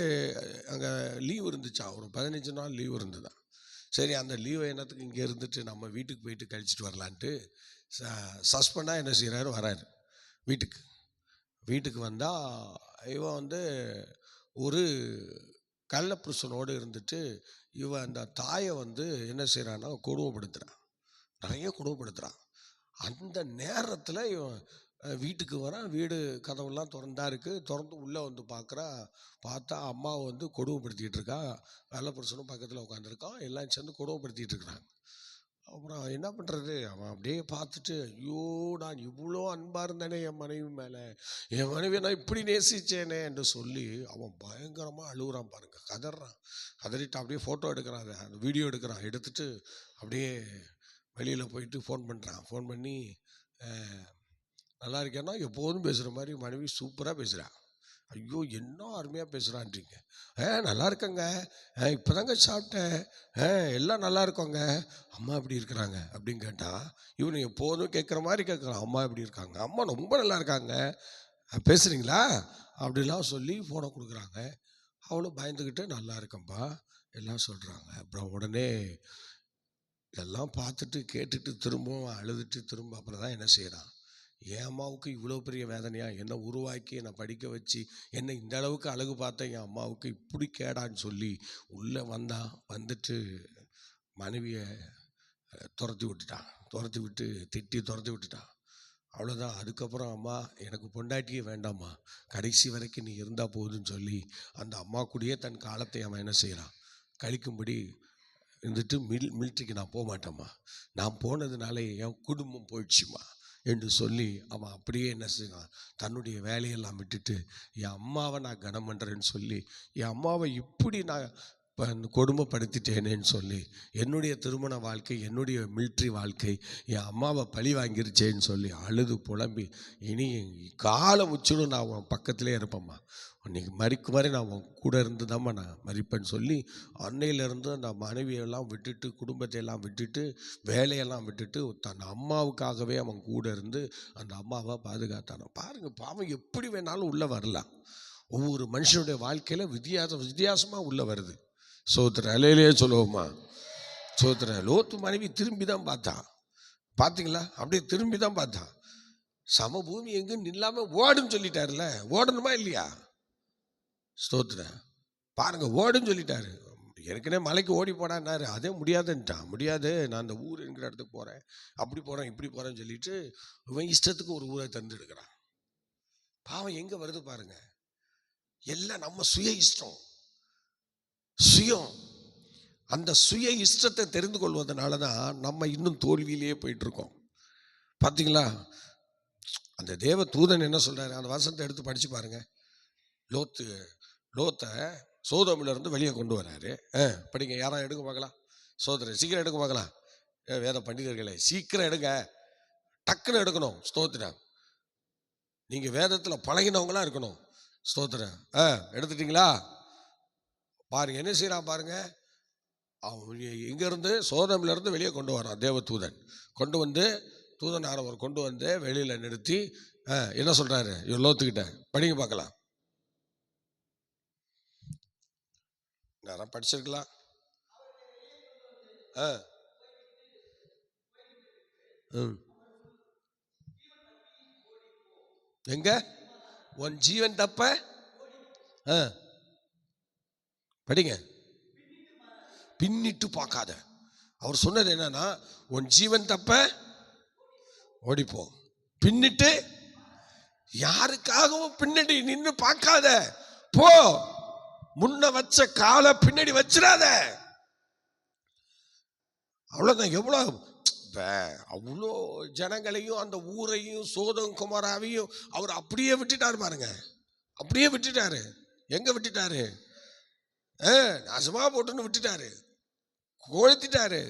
அங்கே லீவ் இருந்துச்சா, ஒரு 15 நாள் லீவ் இருந்துதான். சரி, அந்த லீவை என்னத்துக்கு இங்கே இருந்துட்டு நம்ம வீட்டுக்கு போயிட்டு கழிச்சிட்டு வரலான்ட்டு சஸ்பெண்டாக என்ன செய்கிறாரு, வராரு வீட்டுக்கு வந்தால் இவன் வந்து ஒரு கள்ளப்புருஷனோடு இருந்துட்டு இவன் அந்த தாயை வந்து என்ன செய்கிறான்னா கொடுமைப்படுத்துகிறான், நிறைய கொடுமைப்படுத்துகிறான். அந்த நேரத்தில் இவன் வீட்டுக்கு வரான். வீடு கதவுலாம் திறந்தா இருக்குது. திறந்து உள்ளே வந்து பார்த்தா அம்மாவை வந்து கொடுமைப்படுத்திகிட்டு இருக்கா. கள்ளப்புருஷனும் பக்கத்தில் உட்காந்துருக்கான். எல்லாம் சேர்ந்து கொடுமைப்படுத்திகிட்டு இருக்கிறாங்க. அப்புறம் என்ன பண்ணுறது, அவன் அப்படியே பார்த்துட்டு, ஐயோ நான் இவ்வளோ அன்பாக இருந்தேனே என் மனைவி மேலே, என் மனைவியை நான் இப்படி நேசித்தேனே என்று சொல்லி அவன் பயங்கரமாக அழுகுறான் பாருங்க, கதறிட்டு அப்படியே ஃபோட்டோ எடுக்கிறான், அந்த வீடியோ எடுக்கிறான். எடுத்துட்டு அப்படியே வெளியில் போயிட்டு ஃபோன் பண்ணி நல்லா இருக்கேன்னா எப்போதும் பேசுகிற மாதிரி மனைவி சூப்பராக பேசுகிறான். ஐயோ என்ன அருமையாக பேசுகிறான்றீங்க. நல்லா இருக்கேங்க, இப்போ தாங்க சாப்பிட்டேன், எல்லாம் நல்லா இருக்கோங்க, அம்மா எப்படி இருக்கிறாங்க அப்படின்னு கேட்டால் இவனு எப்போதும் கேட்குற மாதிரி கேட்குறான். அம்மா எப்படி இருக்காங்க, அம்மா ரொம்ப நல்லா இருக்காங்க, பேசுகிறீங்களா அப்படிலாம் சொல்லி ஃபோனை கொடுக்குறாங்க. அவளும் பயந்துக்கிட்டு நல்லா இருக்கேன்ப்பா எல்லாம் சொல்கிறாங்க. அப்புறம் உடனே இதெல்லாம் பார்த்துட்டு கேட்டுட்டு திரும்பவும் அழுதுட்டு திரும்ப அப்புறம் தான் என்ன செய்கிறான், என் அம்மாவுக்கு இவ்வளோ பெரிய வேதனையா, என்னை உருவாக்கி என்னை படிக்க வச்சு என்னை இந்த அளவுக்கு அழகு பார்த்த என் அம்மாவுக்கு இப்படி கேடான்னு சொல்லி உள்ளே வந்துட்டு மனைவியை துரத்தி விட்டு திட்டி துரத்தி விட்டுட்டான். அவ்வளோதான். அதுக்கப்புறம் அம்மா எனக்கு பொண்டாட்டியே வேண்டாம்மா, கடைசி வரைக்கும் நீ இருந்தால் போதுன்னு சொல்லி அந்த அம்மா கூடயே தன் காலத்தை அவன் என்ன செய்கிறான், கழிக்கும்படி இருந்துட்டு மிலிட்ரிக்கு நான் போக மாட்டேம்மா, நான் போனதுனால என் குடும்பம் போயிடுச்சுமா என்று சொல்லி அவன் அப்படியே என்ன செய்வான், தன்னுடைய வேலையெல்லாம் விட்டுட்டு என் அம்மாவை நான் கனம் பண்ணுறேன்னு சொல்லி என் அம்மாவை இப்படி நான் கொடுமைப்படுத்திட்டேனேன்னு சொல்லி என்னுடைய திருமண வாழ்க்கை, என்னுடைய மிலிட்ரி வாழ்க்கை என் அம்மாவை பழி வாங்கிருச்சேன்னு சொல்லி அழுது புலம்பி, இனி காலம் முச்சிடும் நான் உன் பக்கத்திலே இருப்பேம்மா, இன்னைக்கு மறிக்கும் வரை நான் உன் கூட இருந்து தாம்மா நான் மறிப்பேன்னு சொல்லி அன்னையிலேருந்து அந்த மனைவியெல்லாம் விட்டுட்டு குடும்பத்தையெல்லாம் விட்டுட்டு வேலையெல்லாம் விட்டுட்டு தன் அம்மாவுக்காகவே அவன் கூட இருந்து அந்த அம்மாவை பாதுகாத்தான. பாருங்கள், பாவம் எப்படி வேணாலும் உள்ளே வரலாம். ஒவ்வொரு மனுஷனுடைய வாழ்க்கையில் வித்தியாசமாக உள்ளே வருது. சோத்திர அலையிலேயே சொல்லுவோமா, சோத்திர லோத்து மனைவி திரும்பி தான் பார்த்தான். பார்த்தீங்களா, அப்படியே திரும்பி தான் பார்த்தான். சமபூமி எங்குன்னு இல்லாமல் ஓடுன்னு சொல்லிட்டாருல, ஓடணுமா இல்லையா? ஸ்தோத்திர பாருங்க, ஓடுன்னு சொல்லிட்டாரு. ஏற்கனவே மலைக்கு ஓடி போடான்னாரு, அதே முடியாதுன்ட்டான். முடியாது, நான் அந்த ஊர் என்கிற இடத்துக்கு போகிறேன், அப்படி போகிறேன் இப்படி போகிறேன்னு சொல்லிட்டு இவன் இஷ்டத்துக்கு ஒரு ஊரை தந்துடுக்கிறான். பாவம் எங்கே வருது பாருங்க, எல்லாம் நம்ம சுயம். அந்த சுய இஷ்டத்தை தெரிந்து கொள்வதனால தான் நம்ம இன்னும் தோல்வியிலேயே போயிட்டு இருக்கோம். பார்த்தீங்களா, அந்த தேவ தூதன் என்ன சொல்றாரு, அந்த வசனத்தை எடுத்து படிச்சு பாருங்க. லோத்தை சோதோமிலிருந்து வெளியே கொண்டு வராரு. படிங்க, யாரும் எடுக்க பார்க்கலாம். சோதரன் சீக்கிரம் எடுக்க பார்க்கலாம். வேத பண்டிதர்களே சீக்கிரம் எடுங்க, டக்குன்னு எடுக்கணும். ஸ்தோத்திரம், நீங்க வேதத்துல பழகினவங்களா இருக்கணும். ஸ்தோத்திரம். எடுத்துட்டீங்களா? பாருங்க என்ன செய்யறான் பாருங்க. அவன் இங்கிருந்து சோதமில இருந்து வெளியே கொண்டு வரான் தேவ தூதன். கொண்டு வந்து தூதனாரவர் கொண்டு வந்து வெளியில நிறுத்தி என்ன சொல்றாரு லோத்துக்கிட்ட, படிங்க பார்க்கலாம். நேரம் படிச்சிருக்கலாம். எங்க உன் ஜீவன் தப்ப படிங்க, பின்னிட்டு பார்க்காத. அவர் சொன்னது என்னன்னா, உன் ஜீவன் தப்ப ஓடிப்போ, பின்னிட்டு யாருக்காகவும் பின்னாடி நின்று பார்க்காத, போ, முன்ன வச்ச காலை பின்னாடி வச்சிடாத. அவ்வளவுதான். எவ்வளவு அவ்வளோ ஜனங்களையும் அந்த ஊரையும் சோதம் குமாராவையும் அவர் அப்படியே விட்டுட்டாரு பாருங்க. அப்படியே விட்டுட்டாரு. எங்க விட்டுட்டாரு? நாசமா போட்டுன்னு விட்டுட்டாரு, கொளுத்திட்டாரு.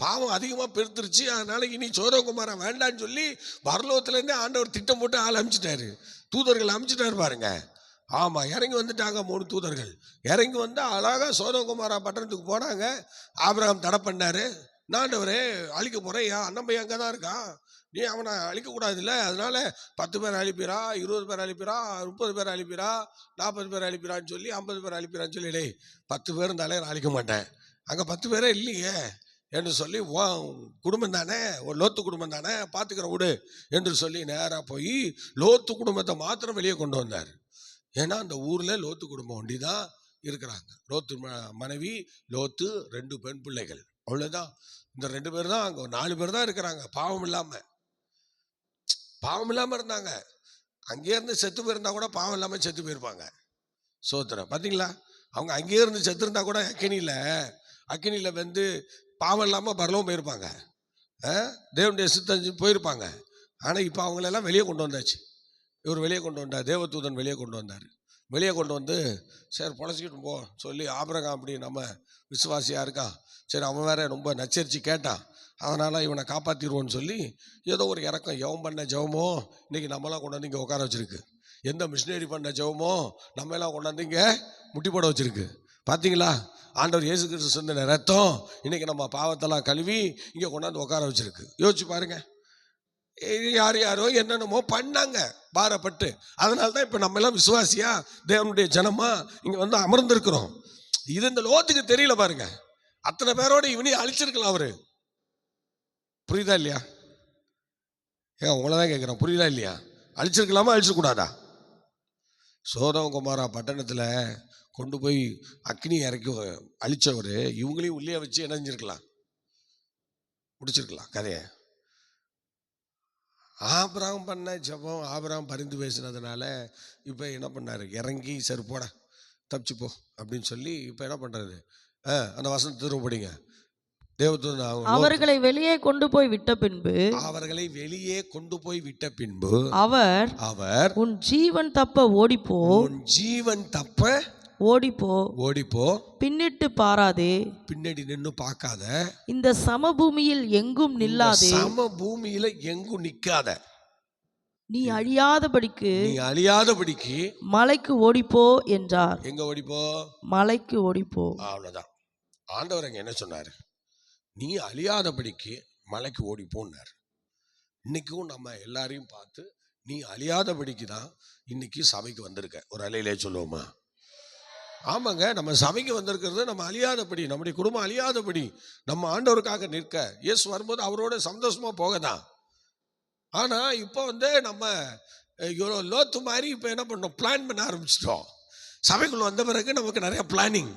பாவம் அதிகமா பெருத்துருச்சு. அதனால இனி சோதகுமாரா வேண்டான்னு சொல்லி பரலோகத்துல இருந்தே ஆண்டவர் திட்டம் போட்டு ஆள் அமிச்சிட்டாரு, தூதர்கள் அமிச்சிட்டாரு பாருங்க. ஆமாம், இறங்கி வந்துட்டாங்க 3 தூதர்கள். இறங்கி வந்து அழகாக சோதோம் குமாரா பட்டணத்துக்கு போனாங்க. ஆபிரகாம் தடை பண்ணார். ஆண்டவரே அழிக்க போகிறேன், என் அண்ணன் பையன் அங்கே தான் இருக்கான், நீ அவனை அழிக்கக்கூடாது இல்லை, அதனால 10 பேர் அழிப்பிறா, 20 பேர் அழிப்பிறா, 30 பேர் அழிப்பிறா, 40 பேர் அழிப்பிறான்னு சொல்லி 50 பேர் அழிப்பிறான்னு சொல்லி, டேய் 10 பேர் இருந்தாலே நான் அழிக்க மாட்டேன், அங்கே 10 பேரே இல்லையே என்று சொல்லி, குடும்பம் தானே, ஒரு லோத்து குடும்பம் தானே, பார்த்துக்கிற விடு என்று சொல்லி நேராக போய் லோத்து குடும்பத்தை மாத்திரம் வெளியே கொண்டு வந்தார். ஏன்னா அந்த ஊரில் லோத்து குடும்பம் ஒண்டி தான் இருக்கிறாங்க. லோத்து மனைவி, லோத்து 2 பெண் பிள்ளைகள், அவ்வளோதான். இந்த 2 பேர் தான், அங்கே 4 பேர் தான் இருக்கிறாங்க. பாவம் இல்லாமல் இருந்தாங்க. அங்கேயே இருந்து செத்து போயிருந்தா கூட பாவம் இல்லாமல் செத்து போயிருப்பாங்க. சோத்திரம். பார்த்தீங்களா, அவங்க அங்கேயே இருந்து செத்து இருந்தா கூட அக்கினியில் வந்து பாவம் இல்லாமல் பரலவும் போயிருப்பாங்க, தேவனுடைய சித்தம் போயிருப்பாங்க. ஆனால் இப்போ அவங்களெல்லாம் வெளியே கொண்டு வந்தாச்சு. இவர் வெளியே கொண்டு வந்தார், தேவதூதன் வெளியே கொண்டு வந்தார். வெளியே கொண்டு வந்து சரி பொழைச்சிக்கிட்டு போ சொல்லி, ஆபிரகாம் அப்படி நம்ம விசுவாசியாக இருக்கான், சரி அவன் வேற ரொம்ப நச்சரித்து கேட்டான், அதனால் இவனை காப்பாற்றிடுவோன்னு சொல்லி ஏதோ ஒரு இறக்கம். எவன் பண்ண ஜெபமோ இன்றைக்கி நம்மளாம் கொண்டாந்து இங்கே உட்கார வச்சுருக்கு. எந்த மிஷினரி பண்ண ஜெபமோ நம்ம எல்லாம் கொண்டாந்து இங்கே முட்டி போட வச்சுருக்கு. பார்த்தீங்களா, ஆண்டவர் இயேசு கிறிஸ்து சிந்தின ரத்தம் இன்றைக்கி நம்ம பாவத்தெல்லாம் கழுவி இங்கே கொண்டாந்து உட்கார வச்சுருக்கு. யோசிச்சு பாருங்க, யாரோ என்னென்னமோ பண்ணாங்க பாரப்பட்டு. அதனால தான் இப்போ நம்ம எல்லாம் விசுவாசியா தேவனுடைய ஜனமா இங்கே வந்து அமர்ந்திருக்கிறோம். இது இந்த லோத்துக்கு தெரியல பாருங்க. அத்தனை பேரோட இவனையும் அழிச்சிருக்கலாம் அவரு. புரியுதா இல்லையா? உங்களை தான் கேட்குறேன், புரியுதா இல்லையா? அழிச்சிருக்கலாமா, அழிச்சிடக்கூடாதா? சோதோம் குமாரா பட்டணத்தில் கொண்டு போய் அக்னி இறக்கி அழிச்சவர் இவங்களையும் உள்ளே வச்சு இணைஞ்சிருக்கலாம், முடிச்சிருக்கலாம் கதையை. ஆபிரகாம் பண்ண ஜெபம், ஆபிரகாம் பரிந்து பேசினதுனால இப்போ என்ன பண்ணாரு, இறங்கி சரி போட தப்பிச்சுப்போ அப்படின்னு சொல்லி இப்போ என்ன பண்ணுறாரு, அந்த வசனத்தை திரும்ப படிங்க. தேவதூதன் அவர்களை வெளியே கொண்டு போய் விட்ட பின்பு அவர் உன் ஜீவன் தப்ப ஓடிப்போ, பின்னிட்டு பாராதே, பின்னாடி நின்னு பார்க்காத, இந்த சமபூமியில் எங்கும் நிற்காத, நீ அழியாதபடிக்கு மலைக்கு ஓடிப்போ என்றார். எங்க ஓடிப்போ? மலைக்கு ஓடிப்போ. அவ்வளவுதான். ஆண்டவர் அங்க என்ன சொன்னாரு? நீ அழியாதபடிக்கு மலைக்கு ஓடிப்போன்னார். இன்னைக்கும் நம்ம எல்லாரையும் பார்த்து நீ அழியாதபடிக்கு தான் இன்னைக்கு சபைக்கு வந்திருக்க. ஒரு அலையிலே சொல்லுவோமா? ஆமாங்க, நம்ம சபைக்கு வந்திருக்கிறது நம்ம அழியாதபடி, நம்முடைய குடும்பம் அழியாதபடி, நம்ம ஆண்டவருக்காக நிற்க. இயேசு வரும்போது அவரோட சந்தோஷமா போகதான். ஆனா இப்போ வந்து நம்ம லோத்து மாதிரி இப்போ என்ன பண்ணோம், பிளான் பண்ண ஆரம்பிச்சிட்டோம். சபைக்குள்ள வந்த பிறகு நமக்கு நிறைய பிளானிங்.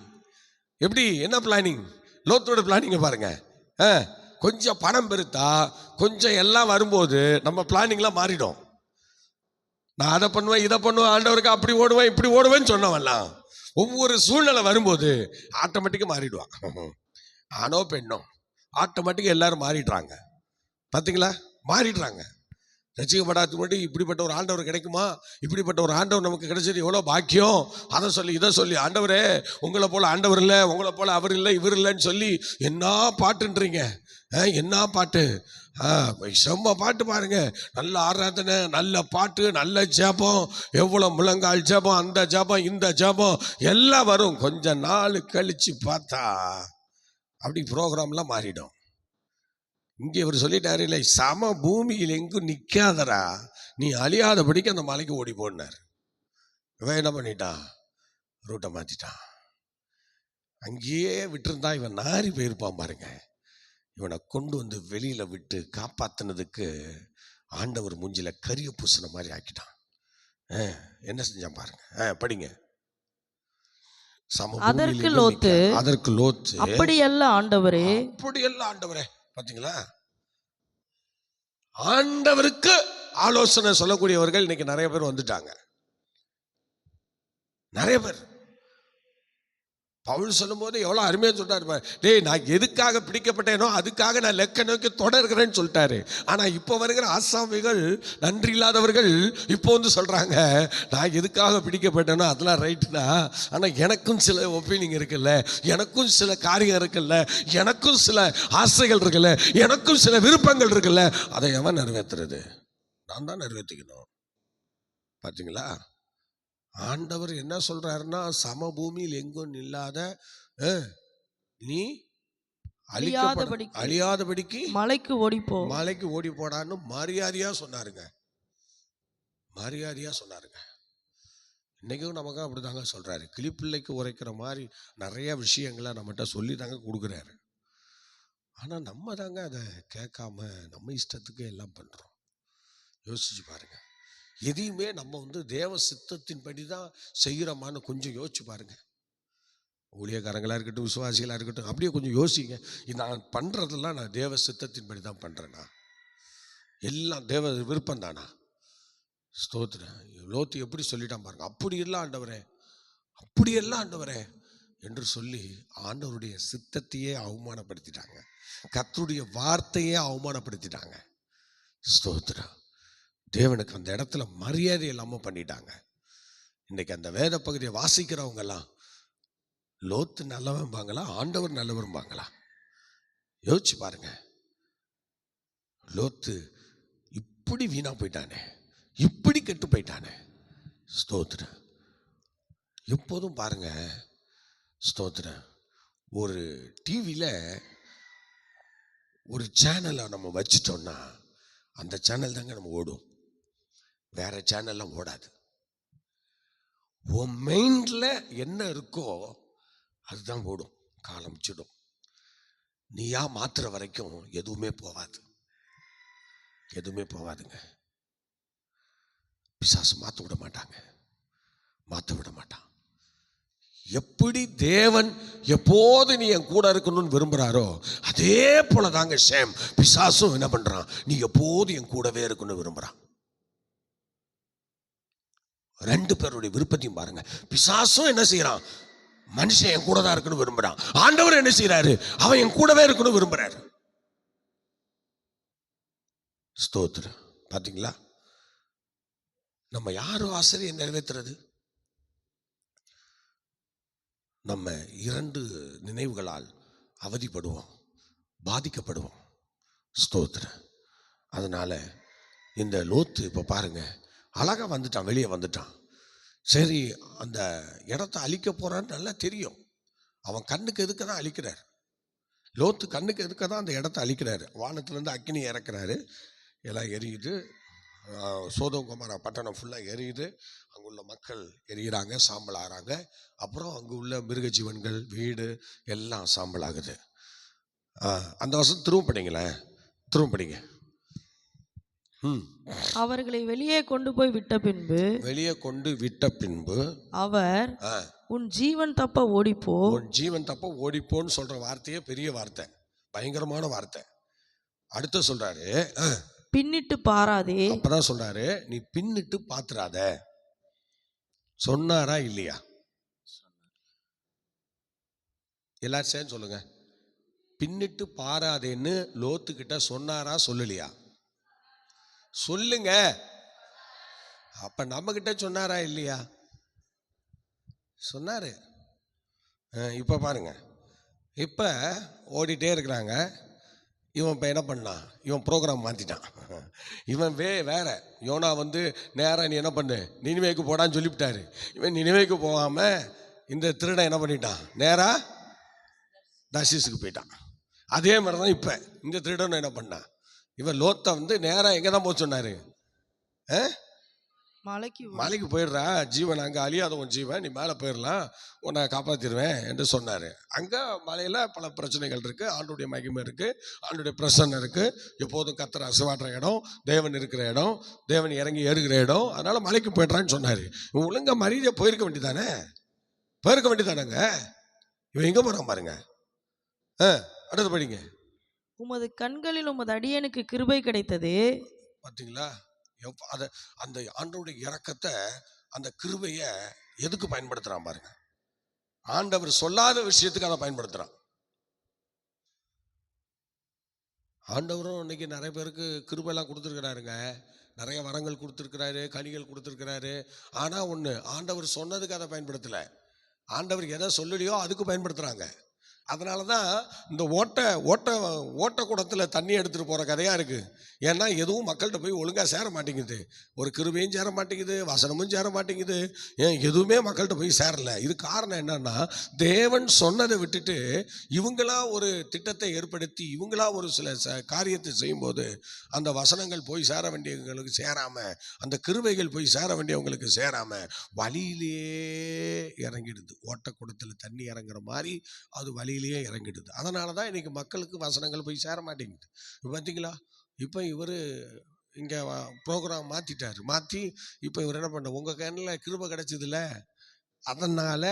எப்படி, என்ன பிளானிங்? லோத்தோட பிளானிங்கை பாருங்க. கொஞ்சம் பணம் பெருத்தா, கொஞ்சம் எல்லாம் வரும்போது நம்ம பிளானிங்லாம் மாறிடும். நான் அதை பண்ணுவேன், இதை பண்ணுவேன், ஆண்டவருக்கு அப்படி ஓடுவேன், இப்படி ஓடுவேன்னு சொன்னவெல்லாம் ஒவ்வொரு சூழ்நிலை வரும்போது ஆட்டோமேட்டிக்காக மாறிடுவான். ஆணோ பெண்ணோ ஆட்டோமேட்டிக்காக எல்லாரும் மாறிடுறாங்க. பார்த்தீங்களா, மாறிடுறாங்க. ரசிக்கப்படாத முன்னாடி இப்படிப்பட்ட ஒரு ஆண்டவர் கிடைக்குமா, இப்படிப்பட்ட ஒரு ஆண்டவர் நமக்கு கிடைச்சது எவ்வளோ பாக்கியம், அதை சொல்லி இதை சொல்லி, ஆண்டவரே உங்களை போல ஆண்டவர் இல்லை, உங்களை போல அவர் இல்லை, இவர் இல்லைன்னு சொல்லி என்ன பாட்டுன்றீங்க, என்ன பாட்டு, செம்ம பாட்டு பாருங்க. நல்ல ஆராதனை, நல்ல பாட்டு, நல்ல ஜெபம், எவ்வளோ முழங்கால் ஜெபம், அந்த ஜெபம் இந்த ஜெபம் எல்லாம் வரும். கொஞ்சம் நாள் கழிச்சு பார்த்தா அப்படி ப்ரோக்ராம்லாம் மாறிடும். இங்கே இவர் சொல்லிட்டாரு இல்லை, சம பூமியில் எங்கும் நிற்காதரா, நீ அழியாதபடிக்கு அந்த மலைக்கு ஓடி போனார். இவன் என்ன பண்ணிட்டான், ரூட்டை மாற்றிட்டான். அங்கேயே விட்டுருந்தா இவன் நாரி போயிருப்பான் பாருங்க. இவனை கொண்டு வந்து வெளியில் விட்டு காப்பாற்றினதுக்கு ஆண்டவர் மூஞ்சில கரிய பூசின மாதிரி ஆக்கிட்டான். என்ன செஞ்சான் பாருங்க, படிங்க. அதற்கு லோத்து அப்படியல்ல ஆண்டவரே, பாத்தீங்களா, ஆண்டவருக்கு ஆலோசனை சொல்லக்கூடியவர்கள் இன்னைக்கு நிறைய பேர் வந்துட்டாங்க. நிறைய பேர் பவுல் சொல்லும் போது எவ்வளோ அருமையாக சொல்லிட்டாரு. டேய், நான் எதுக்காக பிடிக்கப்பட்டேனோ அதுக்காக நான் லெக்க நோக்கி தொடர்கிறேன்னு சொல்லிட்டாரு. ஆனால் இப்போ வருகிற ஆசாமிகள், நன்றி இல்லாதவர்கள் இப்போ வந்து சொல்கிறாங்க, நான் எதுக்காக பிடிக்கப்பட்டேனோ அதெல்லாம் ரைட்டு தான், ஆனால் எனக்கும் சில ஒப்பீனியன் இருக்குல்ல, எனக்கும் சில காரியம் இருக்குல்ல, எனக்கும் சில ஆசைகள் இருக்குல்ல, எனக்கும் சில விருப்பங்கள் இருக்குல்ல, அதை எவன் நிறைவேற்றுறது? நான் தான் நிறைவேற்றிக்கணும். பார்த்தீங்களா, ஆண்டவர் என்ன சொல்றாருன்னா, சமபூமியில் எங்கும் இல்லாத நீ அழியாதபடிக்கு மலைக்கு ஓடிப்போ, மலைக்கு ஓடி போடான்னு மரியாதையா சொன்னாருங்க. மரியாதையா சொன்னாருங்க. இன்னைக்கும் நமக்கு அப்படிதாங்க சொல்றாரு. கிளிப்பிள்ளைக்கு உரைக்கிற மாதிரி நிறைய விஷயங்களை நம்மகிட்ட சொல்லி தாங்க கொடுக்குறாரு. ஆனா நம்ம தாங்க அதை கேட்காம நம்ம இஷ்டத்துக்கு எல்லாம் பண்றோம். யோசிச்சு பாருங்க. எதையுமே நம்ம தேவ சித்தத்தின்படி தான் செய்கிறோமான்னு கொஞ்சம் யோசிச்சு பாருங்க. ஊழியக்காரங்களாக இருக்கட்டும், விசுவாசிகளாக இருக்கட்டும், அப்படியே கொஞ்சம் யோசிங்க. நான் பண்ணுறதெல்லாம் நான் தேவ சித்தத்தின்படி தான் பண்ணுறேன்னா? எல்லாம் தேவ விருப்பம் தானா? ஸ்தோத்திரம். லோத்து எப்படி சொல்லிட்டான் பாருங்க. அப்படியெல்லாம் ஆண்டவரே, அப்படியெல்லாம் ஆண்டவரே என்று சொல்லி ஆண்டவருடைய சித்தத்தையே அவமானப்படுத்திட்டாங்க. கர்த்தருடைய வார்த்தையே அவமானப்படுத்திட்டாங்க. ஸ்தோத்திரம். தேவனுக்கு அந்த இடத்துல மரியாதை இல்லாமல் பண்ணிட்டாங்க. இன்னைக்கு அந்த வேத பகுதியை வாசிக்கிறவங்க எல்லாம் லோத்து நல்லவன்பாங்களா, ஆண்டவர் நல்லவரும்பாங்களா? யோசிச்சு பாருங்க. லோத்து இப்படி வீணா போயிட்டானே, இப்படி கெட்டு போயிட்டானே. ஸ்தோத்திரம். எப்போதும் பாருங்க, ஸ்தோத்திரம், ஒரு டிவியில் ஒரு சேனலை நம்ம வச்சிட்டோம்னா அந்த சேனல் தாங்க நம்ம ஓடும், வேற சேனல்லாம் ஓடாது. உன் மைண்டில் என்ன இருக்கோ அதுதான் ஓடும், காலமிச்சிடும். நீயா மாத்துற வரைக்கும் எதுவுமே போகாது, எதுவுமே போகாதுங்க. பிசாசு மாற்ற விட மாட்டாங்க, மாற்ற விட மாட்டான். எப்படி தேவன் எப்போது நீ என் கூட இருக்கணும்னு விரும்புகிறாரோ அதே போல தாங்க சேம் பிசாசும் என்ன பண்றான், நீ எப்போது என் கூடவே இருக்கணும்னு விரும்புறான். ரெண்டு பேருடைய விருப்பத்தையும் பாருங்க. பிசாசும் என்ன செய்யறான், மனுஷன் என் கூட தான் இருக்கணும் விரும்புறான். ஆண்டவர் என்ன செய்யறாரு, அவன் என் கூடவே இருக்கணும் விரும்புறாரு. ஸ்தோத்திரம். பாத்தீங்களா, நம்ம யாரும் ஆசிரியை நிறைவேற்றுறது? நம்ம இரண்டு நினைவுகளால் அவதிப்படுவோம், பாதிக்கப்படுவோம். ஸ்தோத்திரம். அதனால இந்த லோத்து இப்ப பாருங்க, அழகா வந்துட்டான், வெளியே வந்துட்டான். சரி, அந்த இடத்த அழிக்க போறான்னு நல்லா தெரியும். அவன் கண்ணுக்கு எதுக்க தான் அழிக்கிறார். லோத்து கண்ணுக்கு எதுக்க தான் அந்த இடத்த அழிக்கிறாரு. வானத்திலேருந்து அக்கினி இறக்குறாரு, எல்லாம் எரியுது. சோதோம் குமாரா பட்டணம் ஃபுல்லாக எரியுது. அங்குள்ள மக்கள் எரியிறாங்க, சாம்பல் ஆகிறாங்க. அப்புறம் அங்கே உள்ள மிருக ஜீவன்கள், வீடு எல்லாம் சாம்பல் ஆகுது. அந்த வருஷம் திரும்ப படிங்களேன், திரும்ப படிங்க. அவர்களை வெளியே கொண்டு போய் விட்ட பின்பு, வெளியே கொண்டு விட்ட பின்பு அவர் உன் ஜீவன் தப்ப ஓடிப்போ, உன் ஜீவன் தப்ப ஓடிப்போன்னு சொல்ற வார்த்தையே பெரிய வார்த்தை, பயங்கரமான வார்த்தை. அடுத்து சொல்றாரு, பின்னிட்டு பாராதே. அப்பதான் சொல்றாரு, நீ பின்னிட்டு பாத்துறாத. சொன்னாரா இல்லையா? எல்லாரும் சேர்ந்து சொல்லுங்க. பின்னிட்டு பாராதேன்னு லோத்து கிட்ட சொன்னாரா சொல்லலையா? சொல்லுங்க. அப்ப நம்ம கிட்ட சொன்னாரா இல்லையா? சொன்னாரு. இப்ப பாருங்க, இப்ப ஓடிட்டே இருக்கிறாங்க. இவன் இப்போ என்ன பண்ணான், இவன் ப்ரோக்ராம் மாற்றிட்டான். இவன் வேற. யோனா நேராக நீ என்ன பண்ணு, நினிவேக்கு போடான்னு சொல்லிவிட்டாரு. இவன் நினிவேக்கு போகாமல் இந்த திருடன் என்ன பண்ணிட்டான், நேராக தர்ஷீஸுக்கு போயிட்டான். அதே மாதிரி தான் இப்போ இந்த திருடன் என்ன பண்ணான், இவன் லோத்தை நேராக எங்கே தான் போக சொன்னார், மலைக்கு போயிடுறா, ஜீவன் அங்கே அழியாத உன் ஜீவன், நீ மேலே போயிடலாம், உன்னை காப்பாற்றிடுவேன் என்று சொன்னார். அங்கே மலையில் பல பிரச்சனைகள் இருக்குது, ஆண்டுடைய மகிமை இருக்குது, ஆண்டுடைய பிரசன்னம் இருக்குது, எப்போதும் கர்த்தர் அசைவாடுற இடம், தேவன் இருக்கிற இடம், தேவன் இறங்கி ஏறுகிற இடம். அதனால் மலைக்கு போய்ட்றான்னு சொன்னார். இவன் ஒழுங்கா மரியாதையாக போயிருக்க வேண்டியதானே, போயிருக்க வேண்டியதானங்க. இவன் எங்கே போகிறான் பாருங்க. அடுத்து படிங்க. உமது கண்களில் உமது அடியனுக்கு கிருபை கிடைத்தது. பார்த்தீங்களா, அதை அந்த ஆண்டவருடைய இரக்கத்தை, அந்த கிருபையை எதுக்கு பயன்படுத்துறான் பாருங்க. ஆண்டவர் சொல்லாத விஷயத்துக்கு அதை பயன்படுத்துறான். ஆண்டவரும் இன்னைக்கு நிறைய பேருக்கு கிருபையெல்லாம் கொடுத்துருக்கிறாருங்க, நிறைய வரங்கள் கொடுத்துருக்கிறாரு, கனிகள் கொடுத்துருக்கிறாரு. ஆனால் ஒன்று, ஆண்டவர் சொன்னதுக்கு அதை பயன்படுத்தலை, ஆண்டவர் எதை சொல்லலையோ அதுக்கு பயன்படுத்துகிறாங்க. அதனால தான் இந்த ஓட்ட குடத்தில் தண்ணி எடுத்துகிட்டு போகிற கதையாக இருக்குது. ஏன்னா எதுவும் மக்கள்கிட்ட போய் ஒழுங்காக சேர மாட்டேங்குது. ஒரு கிருபையும் சேர மாட்டேங்குது, வசனமும் சேர மாட்டேங்குது, எதுவுமே மக்கள்கிட்ட போய் சேரல. இது காரணம் என்னன்னா, தேவன் சொன்னதை விட்டுட்டு இவங்களா ஒரு திட்டத்தை ஏற்படுத்தி இவங்களா ஒரு சில காரியத்தை செய்யும்போது அந்த வசனங்கள் போய் சேர வேண்டியவங்களுக்கு சேராமல், அந்த கிருபைகள் போய் சேர வேண்டியவங்களுக்கு சேராமல் வழியிலேயே இறங்கிடுது. ஓட்டக்குடத்தில் தண்ணி இறங்குற மாதிரி அது வழியிலேயே இறங்கிடுது. அதனால தான் இன்னைக்கு மக்களுக்கு வசனங்கள் போய் சேர மாட்டேங்குது. பார்த்தீங்களா, இப்போ இவர் இங்கே ப்ரோக்ராம் மாற்றி இப்போ இவர் என்ன பண்ண, உங்கள் கண்ணில் கிருபை கிடைச்சதில்ல, அதனால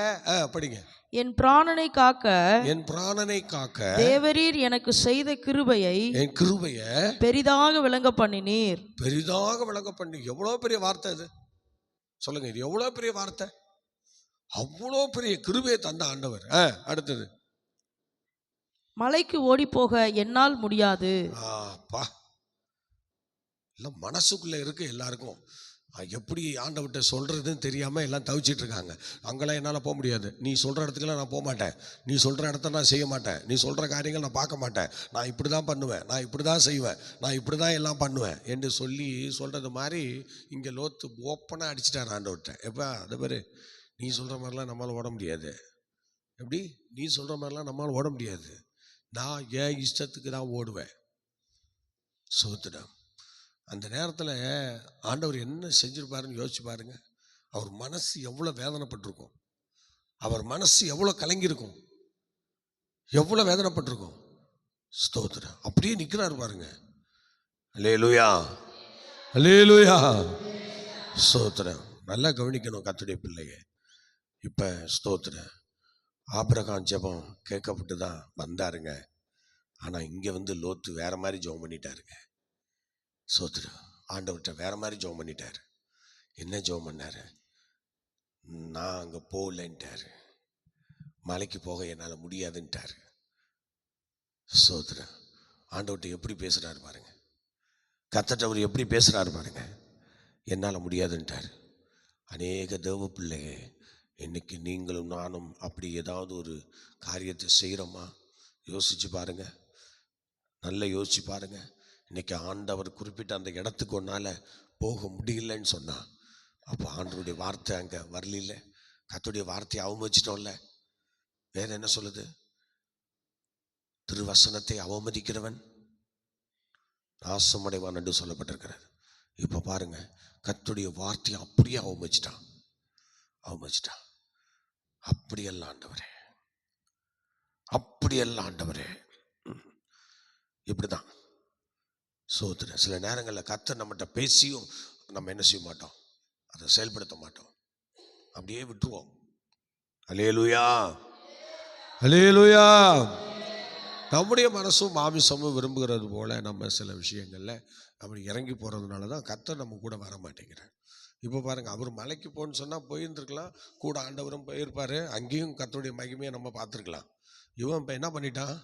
படிங்க. என் பிராணனை காக்க தேவரீர் எனக்கு செய்த கிருபையை என் கிருபையை பெரிதாக விளங்க பண்ணினீர். பெரிதாக விளங்க பண்ணி. எவ்வளோ பெரிய வார்த்தை இது சொல்லுங்க, இது எவ்வளோ பெரிய வார்த்தை. அவ்வளோ பெரிய கிருபையை தந்த ஆண்டவர். அடுத்தது, மலைக்கு ஓடி போக என்னால் முடியாது. இல்லை, மனசுக்குள்ளே இருக்கு எல்லாருக்கும். எப்படி ஆண்டவர்கிட்ட சொல்கிறதுன்னு தெரியாமல் எல்லாம் தவிச்சிட்டு இருக்காங்க. அங்கெல்லாம் என்னால் போக முடியாது, நீ சொல்கிற இடத்துக்குலாம் நான் போக மாட்டேன், நீ சொல்கிற இடத்த நான் செய்ய மாட்டேன், நீ சொல்கிற காரியங்கள் நான் பார்க்க மாட்டேன், நான் இப்படி தான் பண்ணுவேன், நான் இப்படி தான் செய்வேன், நான் இப்படி தான் எல்லாம் பண்ணுவேன் என்று சொல்கிறது மாதிரி இங்கே லோத்து ஓப்பனாக அடிச்சிட்டார் ஆண்டவர்கிட்ட. எப்போ அதை பேர், நீ சொல்கிற மாதிரிலாம் நம்மளால் ஓட முடியாது. எப்படி, நீ சொல்கிற மாதிரிலாம் நம்மளால் ஓட முடியாது, நான் என் இஷ்டத்துக்கு தான் ஓடுவேன். சோத்துடம். அந்த நேரத்தில் ஆண்டவர் என்ன செஞ்சிருப்பாருன்னு யோசிச்சு பாருங்க. அவர் மனசு எவ்வளோ வேதனைப்பட்டிருக்கும், அவர் மனசு எவ்வளோ கலங்கியிருக்கும், எவ்வளோ வேதனைப்பட்டிருக்கும். ஸ்தோத்திரம். அப்படியே நிற்கிறாரு பாருங்க. அல்லேலூயா, அல்லேலூயா, ஸ்தோத்திரம். நல்லா கவனிக்கணும் கர்த்தருடைய பிள்ளைங்க. இப்போ ஸ்தோத்திரம், ஆபிரகாம் ஜெபம் கேட்கப்பட்டு தான் வந்தாருங்க. ஆனால் இங்கே லோத்து வேற மாதிரி ஜெபம் பண்ணிட்டாருங்க. ஸ்தோத்திரம். ஆண்டவர்கிட்ட வேற மாதிரி ஜெபம் பண்ணிட்டாரு. என்ன ஜெபம் பண்ணாரு? நான் அங்கே போகலன்ட்டாரு, மலைக்கு போக என்னால் முடியாதுன்ட்டாரு. ஸ்தோத்திரம். ஆண்டவர்கிட்ட எப்படி பேசுகிறாரு பாருங்க, கர்த்தர்ட்ட அவர் எப்படி பேசுகிறாரு பாருங்க. என்னால் முடியாதுன்ட்டார். அநேக தேவ பிள்ளைங்க, இன்னைக்கு நீங்களும் நானும் அப்படி ஏதாவது ஒரு காரியத்தை செய்கிறோமா? யோசிச்சு பாருங்க, நல்லா யோசிச்சு பாருங்க. இன்னைக்கு ஆண்டவர் குறிப்பிட்ட அந்த இடத்துக்கு ஒன்றால் போக முடியலன்னு சொன்னால், அப்போ ஆண்டவருடைய வார்த்தை அங்கே வரல, கர்த்தருடைய வார்த்தையை அவமதிச்சிட்டோம்ல. வேற என்ன சொல்லுது? திருவசனத்தை அவமதிக்கிறவன் நாசமடைவான் என்று சொல்லப்பட்டிருக்கிறார். இப்போ பாருங்க, கர்த்தருடைய வார்த்தையை அப்படியே அவமதிச்சிட்டான். அப்படியெல்லாம் ஆண்டவரே, அப்படியெல்லாம் ஆண்டவரே. இப்படிதான் சோதனை. சில நேரங்களில் கர்த்தர் நம்மகிட்ட பேசியும் நம்ம என்ன செய்ய மாட்டோம், அதை செயல்படுத்த மாட்டோம், அப்படியே விட்டுருவோம். அல்லேலூயா, அல்லேலூயா. நம்முடைய மனசும் மாமிசமும் விரும்புகிறது போல நம்ம சில விஷயங்களில் அப்படி இறங்கி போகிறதுனால தான் கர்த்தர் நம்ம கூட வர மாட்டேங்கிறார். இப்போ பாருங்க, அவர் மலைக்கு போன்னு சொன்னால் போயிருந்துருக்கலாம், கூட ஆண்டவரும் போயிருப்பார், அங்கேயும் கர்த்தருடைய மகிமையை நம்ம பார்த்துருக்கலாம். இவன் இப்போ என்ன பண்ணிட்டான்?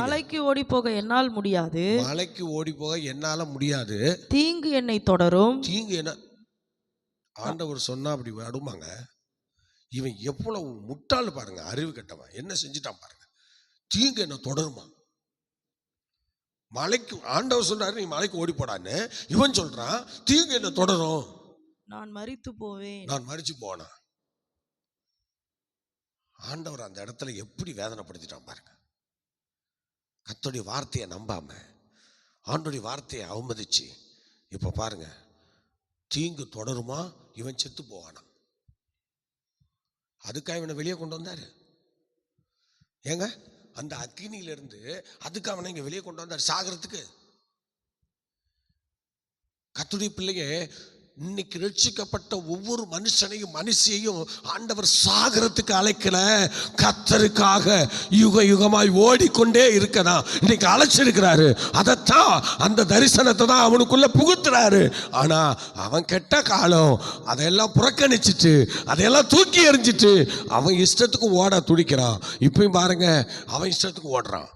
மலைக்கு ஓடி போக என்னால் முடியாது, மலைக்கு ஓடி போக என்னால முடியாது, தீங்கு என்னை தொடரும். தீங்கு என்ன ஆண்டவர் சொன்னா அப்படி அடுமாங்க. இவன் எவ்வளவு முட்டாள் பாருங்க, அறிவு கட்டவன். என்ன செஞ்சுட்டான் பாருங்க, தீங்கு என்ன தொடருமா? மலைக்கு ஆண்டவர் சொல்றாரு நீ மலைக்கு ஓடி போடான்னு, இவன் சொல்றான் தீங்கு என்ன தொடரும், நான் மரித்து போவேன், நான் மரிச்சு போனா. ஆண்டவர் அந்த இடத்துல எப்படி வேதனைப்படுத்திட்டான் பாருங்க. கர்த்தருடைய வார்த்தையை நம்பாம ஆண்டவருடைய வார்த்தையை அவமதிச்சு, இப்ப பாருங்க, தீங்கு தொடருமா, இவன் செத்து போவானா. அதுக்காக இவனை வெளியே கொண்டு வந்தாரு. ஏங்க, அந்த அக்கினியிலிருந்து அதுக்கு அவனை இங்க வெளியே கொண்டு வந்தார், சாகிறதுக்கு. கர்த்தருடைய பிள்ளைங்க, இன்னைக்கு ரட்சிக்கப்பட்ட ஒவ்வொரு மனுஷனையும் மனுஷியையும் ஆண்டவர் சாகரத்துக்கு அழைக்கல, கர்த்தருக்காக யுக யுகமாய் ஓடிக்கொண்டே இருக்கதான் இன்னைக்கு அழைச்சிருக்கிறாரு. அதைத்தான், அந்த தரிசனத்தை தான் அவனுக்குள்ள புகுத்துறாரு. ஆனா அவன் கெட்ட காலம் அதையெல்லாம் புறக்கணிச்சிட்டு அதையெல்லாம் தூக்கி எறிஞ்சிட்டு அவன் இஷ்டத்துக்கு ஓட துடிக்கிறான். இப்பயும் பாருங்க, அவன் இஷ்டத்துக்கு ஓடுறான்.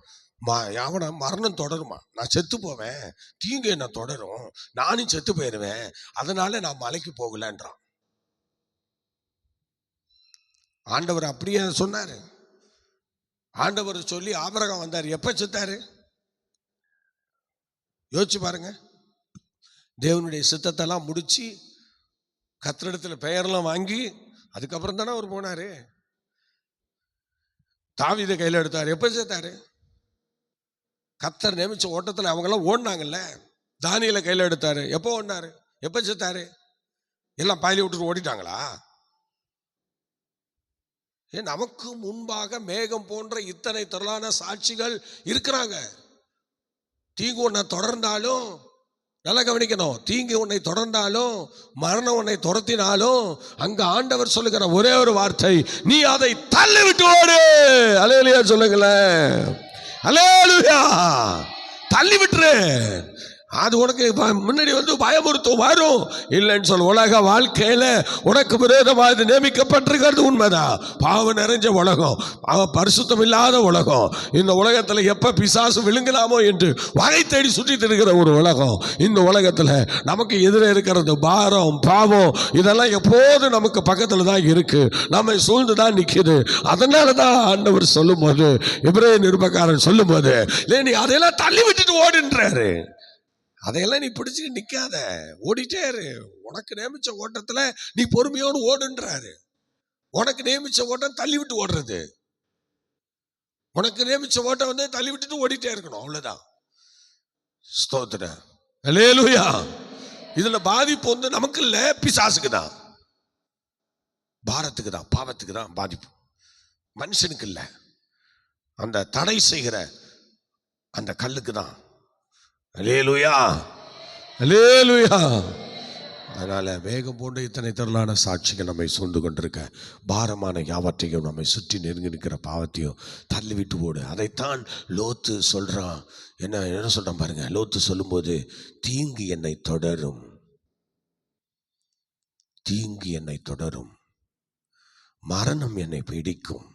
அவனை மரணம் தொடருமா, நான் செத்து போவேன், தீங்கு என்ன தொடரும், நானும் செத்து போயிடுவேன், அதனால நான் மலைக்கு போகலன்றான். ஆண்டவர் அப்படியே சொன்னாரு. ஆண்டவர் சொல்லி ஆபிரகாம் வந்தார். எப்ப செத்தாரு? யோசிச்சு பாருங்க. தேவனுடைய சித்தத்தெல்லாம் முடிச்சு கர்த்தரிடத்துல பெயரெல்லாம் வாங்கி அதுக்கப்புறம் தானே அவர் போனாரு. தாவீதை கையில் எடுத்தார். எப்ப செத்தாரு? கர்த்தர் நியமிச்ச ஓட்டத்தில் அவங்கெல்லாம் ஓடினாங்கல்ல. தானியேலை கையில் எடுத்தாரு. எப்போ ஓடினாரு? எப்ப செத்தாரு? எல்லாம் பாயில விட்டுட்டு ஓடிட்டாங்களா? ஏன் நமக்கு முன்பாக மேகம் போன்ற இத்தனை திரளான சாட்சிகள் இருக்கிறாங்க. தீங்கு உன்னை தொடர்ந்தாலும், நல்லா கவனிக்கணும், தீங்கு உன்னை தொடர்ந்தாலும், மரணம் உன்னை துரத்தினாலும், அங்க ஆண்டவர் சொல்லுகிற ஒரே ஒரு வார்த்தை, நீ அதை தள்ளி விட்டு ஓடு. அல்லேலூயா சொல்லுங்களேன். அல்லேலூயா. தள்ளி விட்டுரு. அது உனக்கு முன்னாடி வந்து பயமுறுத்தும் வரும். இல்லைன்னு சொல்ல, உலக வாழ்க்கையில உனக்கு விரோதமாக நியமிக்கப்பட்டிருக்கிறது உண்மைதான். பாவம் நிறைஞ்ச உலகம், பரிசுத்தம் இல்லாத உலகம். இந்த உலகத்துல எப்ப பிசாசு விழுங்கலாமோ என்று வகை தேடி சுற்றிட்டு இருக்கிற ஒரு உலகம். இந்த உலகத்துல நமக்கு எதிரே இருக்கிறது பாரம், பாவம், இதெல்லாம் எப்போது நமக்கு பக்கத்துல தான் இருக்கு, நம்மை சூழ்ந்துதான் நிக்குது. அதனாலதான் ஆண்டவர் சொல்லும் போது, எபிரேய நிருபக்காரன் சொல்லும் போது, நீ அதையெல்லாம் தள்ளி விட்டுட்டு ஓடுன்றாரு. அதையெல்லாம் நீ பிடிச்சிட்டு நிக்காத, ஓடிட்டே இரு. உனக்கு நியமிச்ச ஓட்டத்துல நீ பொறுமையோடு ஓடுன்றாரு. உனக்கு நியமிச்ச ஓட்டம் தள்ளி விட்டு ஓடுறது. உனக்கு நியமிச்ச ஓட்டம் வந்து தள்ளி விட்டுட்டு ஓடிட்டே இருக்கணும், அவ்வளவுதான். ஸ்தோத்திரம். அல்லேலூயா. இதுல பாதிப்பு வந்து நமக்கு இல்ல, பிசாசுக்கு தான், பாரத்துக்கு தான், பாவத்துக்கு தான் பாதிப்பு. மனுஷனுக்கு இல்ல. அந்த தடை செய்கிற அந்த கல்லுக்கு தான். அல்லேலூயா. அல்லேலூயா. அதனால வேகம் போன்ற இத்தனை திரளான சாட்சிகள் நம்மை சூழ்ந்து கொண்டிருக்க, பாரமான யாவற்றையும் நம்மை சுற்றி நெருங்கி நிற்கிற பாவத்தையும் தள்ளி விட்டு ஓடு. அதைத்தான் லோத்து சொல்றான். என்ன சொல்றான் பாருங்க. லோத்து சொல்லும்போது, தீங்கு என்னை தொடரும், தீங்கு என்னை தொடரும், மரணம் என்னை பிடிக்கும்.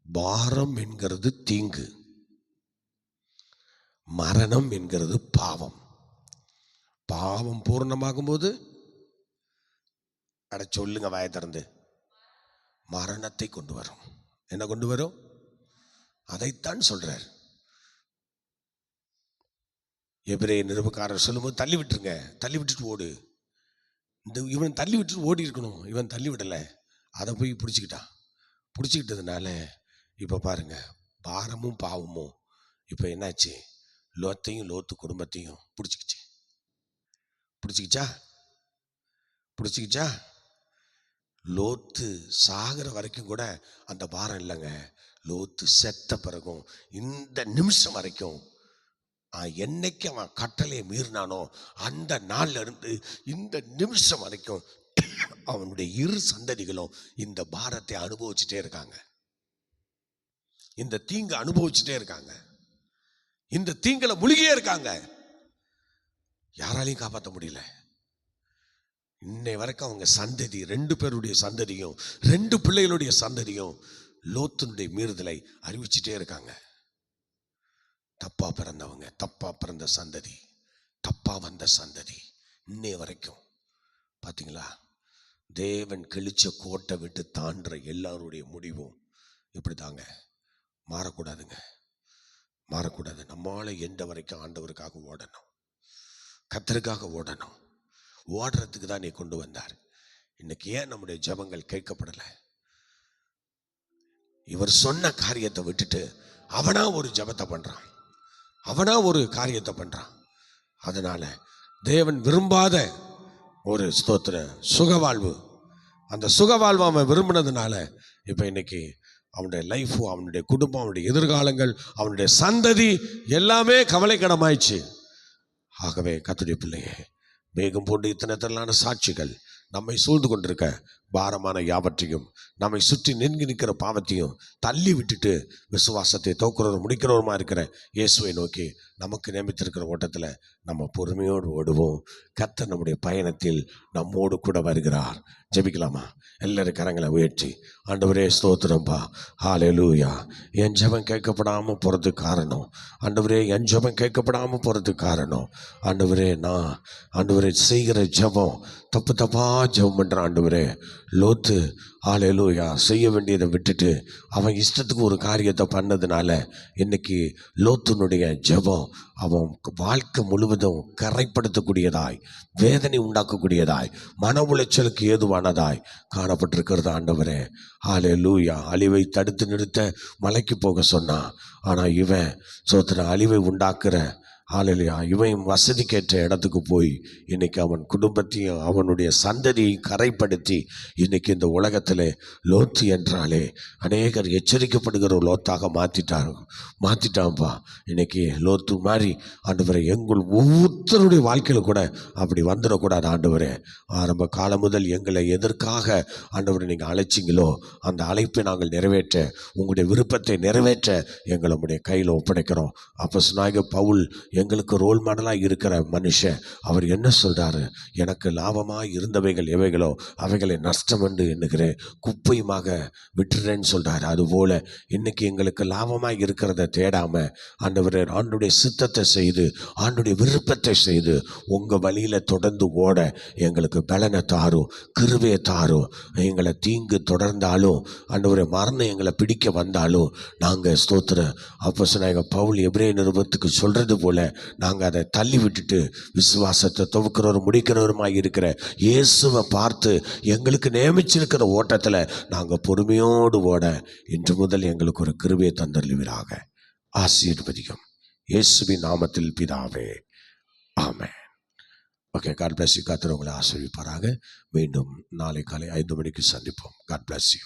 பாரம் என்கிறது தீங்கு, மரணம் என்கிறது பாவம். பாவம் பூர்ணமாகும் போது, அட சொல்லுங்க வாயை திறந்து, மரணத்தை கொண்டு வரும். என்ன கொண்டு வரும்? அதைத்தான் சொல்றார். எபிரேய நிருபக்காரர் சொல்லும்போது, தள்ளி விட்டுருங்க, தள்ளி விட்டுட்டு ஓடு. இவன் தள்ளி விட்டுட்டு ஓடி இருக்கணும், இவன் தள்ளி விடலை, அதை போய் பிடிச்சிக்கிட்டான். பிடிச்சிக்கிட்டதுனால இப்போ பாருங்க, பாரமும் பாவமும் இப்போ என்னாச்சு? லோத்தையும் லோத்து குடும்பத்தையும் பிடிச்சிக்கிச்சு. பிடிச்சிக்கிச்சா? லோத்து சாகிற வரைக்கும் கூட அந்த பாரம் இல்லைங்க. லோத்து செத்த பிறகும் இந்த நிமிஷம் வரைக்கும், என்னைக்கு அவன் கட்டளையை மீறினானோ அந்த நாள்ல இருந்து இந்த நிமிஷம் வரைக்கும் அவனுடைய இரு சந்ததிகளும் இந்த பாரத்தை அனுபவிச்சுட்டே இருக்காங்க. இந்த தீங்கு அனுபவிச்சுட்டே இருக்காங்க. இந்த தீங்குல முழுகியே இருக்காங்க. யாராலையும் காப்பாற்ற முடியல. இன்னை வரைக்கும் அவங்க சந்ததி, 2 பேருடைய சந்ததியும் 2 பிள்ளைகளுடைய சந்ததியும் லோத்தினுடைய மீறுதலை அறிவிச்சுட்டே இருக்காங்க. தப்பா பிறந்தவங்க, தப்பா பிறந்த சந்ததி, தப்பா வந்த சந்ததி, இன்னை வரைக்கும் பாத்தீங்களா? தேவன் கிழிச்ச கோட்டை விட்டு தாண்டுற எல்லாருடைய முடிவும் இப்படிதாங்க. மாறக்கூடாதுங்க, மாறக்கூடாது. நம்மால எந்த வரைக்கும் ஆண்டவருக்காக ஓடணும், கர்த்தருக்காக ஓடணும். ஓடுறதுக்கு தான் நீ கொண்டு வந்தார். இன்னைக்கு ஏன் நம்முடைய ஜெபங்கள் கேட்கப்படலை? இவர் சொன்ன காரியத்தை விட்டுட்டு அவனா ஒரு ஜெபத்தை பண்றான், அவனா ஒரு காரியத்தை பண்றான். அதனால தேவன் விரும்பாத ஒரு ஸ்தோத்திர சுகவாழ்வு, அந்த சுகவாழ்வு அவன் விரும்பினதுனால இப்போ இன்னைக்கு அவனுடைய லைஃப், அவனுடைய குடும்பம், அவனுடைய எதிர்காலங்கள், அவனுடைய சந்ததி எல்லாமே கவலைக்கிடமாயிடுச்சு. ஆகவே கர்த்தருடைய பிள்ளையே, மேகம் போன்று இத்தனை திரளான சாட்சிகள் நம்மை சூழ்ந்து கொண்டிருக்க, பாரமான யாவற்றையும் நம்மை சுற்றி நெருங்கி நிற்கிற பாவத்தையும் தள்ளி விட்டுட்டு விசுவாசத்தை தோக்குறவரும் முடிக்கிறவருமா இருக்கிற இயேசுவை நோக்கி நமக்கு நியமித்திருக்கிற ஓட்டத்தில் நம்ம பொறுமையோடு ஓடுவோம். கர்த்தர் நம்முடைய பயணத்தில் நம்மோடு கூட வருகிறார். ஜெபிக்கலாமா? எல்லாரும் கரங்களை உயர்த்தி, ஆண்டவரே ஸ்தோத்திரம்பா, ஹல்லேலூயா. என் ஜெபம் கேட்கப்படாமல் போகிறதுக்கு காரணம் ஆண்டவரே, என் ஜெபம் கேட்கப்படாமல் போகிறதுக்கு காரணம் ஆண்டவரே, நான் ஆண்டவரே செய்கிற ஜெபம் தப்பா ஜெபம் பண்ணுறேன் ஆண்டவரே. லோத்து ஹalleluya செய்ய வேண்டியதை விட்டுட்டு அவன் இஷ்டத்துக்கு ஒரு காரியத்தை பண்ணதுனால இன்னைக்கு லோத்துனுடைய ஜெபம் அவன் வாழ்க்கை முழுவதும் கரைப்படுத்தக்கூடியதாய், வேதனை உண்டாக்கக்கூடியதாய், மன உளைச்சலுக்கு ஏதுவானதாய் காணப்பட்டிருக்கிறது. ஆண்டவரே ஹalleluya, அழிவை தடுத்து நிறுத்த மலைக்கு போக சொன்னான். ஆனால் இவன் சோத்திர அழிவை உண்டாக்குற ஹalleluya இவன் வசதிக்கேற்ற இடத்துக்கு போய் இன்னைக்கு அவன் குடும்பத்தையும் அவனுடைய சந்ததியை கரைப்படுத்தி இன்னைக்கு இந்த உலகத்தில் லோத்து என்றாலே அநேகர் எச்சரிக்கப்படுகிற ஒரு லோத்தாக மாற்றிட்டான்ப்பா. இன்னைக்கு லோத்து மாதிரி ஆண்டவரே எங்கள் ஒவ்வொருத்தருடைய வாழ்க்கையில் கூட அப்படி வந்துடக்கூடாது. ஆண்டவரே ஆரம்ப காலம் முதல் எங்களை எதற்காக ஆண்டவரை நீங்கள் அழைச்சிங்களோ அந்த அழைப்பை நாங்கள் நிறைவேற்ற, உங்களுடைய விருப்பத்தை நிறைவேற்ற எங்களை உங்களுடைய கையில் ஒப்படைக்கிறோம். அப்போஸ்தலனாகிய பவுல் எங்களுக்கு ரோல் மாடலாக இருக்கிற மனுஷன், அவர் என்ன சொல்கிறாரு? எனக்கு லாபமாக இருந்தவைகள் எவைகளோ அவைகளை நஷ்டம் என்று எண்ணுகிறேன், குப்பையுமாக விட்டுறேன்னு சொல்கிறாரு. அதுபோல் இன்னைக்கு எங்களுக்கு லாபமாக இருக்கிறத தேடாமல் ஆண்டவரே ஆண்டுடைய சித்தத்தை செய்து ஆண்டுடைய விருப்பத்தை செய்து உங்கள் வழியில் தொடர்ந்து ஓட எங்களுக்கு பலனை தாரும், கிருபையை தாரும். எங்களை தீங்கு தொடர்ந்தாலும் ஆண்டவரே மரணம் எங்களை பிடிக்க வந்தாலும் நாங்கள் ஸ்தோத்திர அப்போஸ்தலனாகிய பவுல் எபிரேய நிருபத்துக்கு சொல்கிறது போல நாங்கள் அதை தள்ளி விட்டுட்டு விசுவாசத்தை துவக்கிறவரும் முடிக்கிறவருமாய் இருக்கிற இயேசுவை பார்த்து எங்களுக்கு நியமிச்சிருக்கிற ஓட்டத்தில் நாங்கள் பொறுமையோடு ஓட இன்று முதல் எங்களுக்கு ஒரு கிருபையை தந்தருளுவீராக. ஆசீர்வதிக்கும் இயேசுவின் நாமத்தில் பிதாவே, amen. Okay, God bless you. கர்த்தர் உங்களை ஆசீர்வதிப்பாராக. மீண்டும் நாளை காலை 5 மணிக்கு சந்திப்போம். God bless you.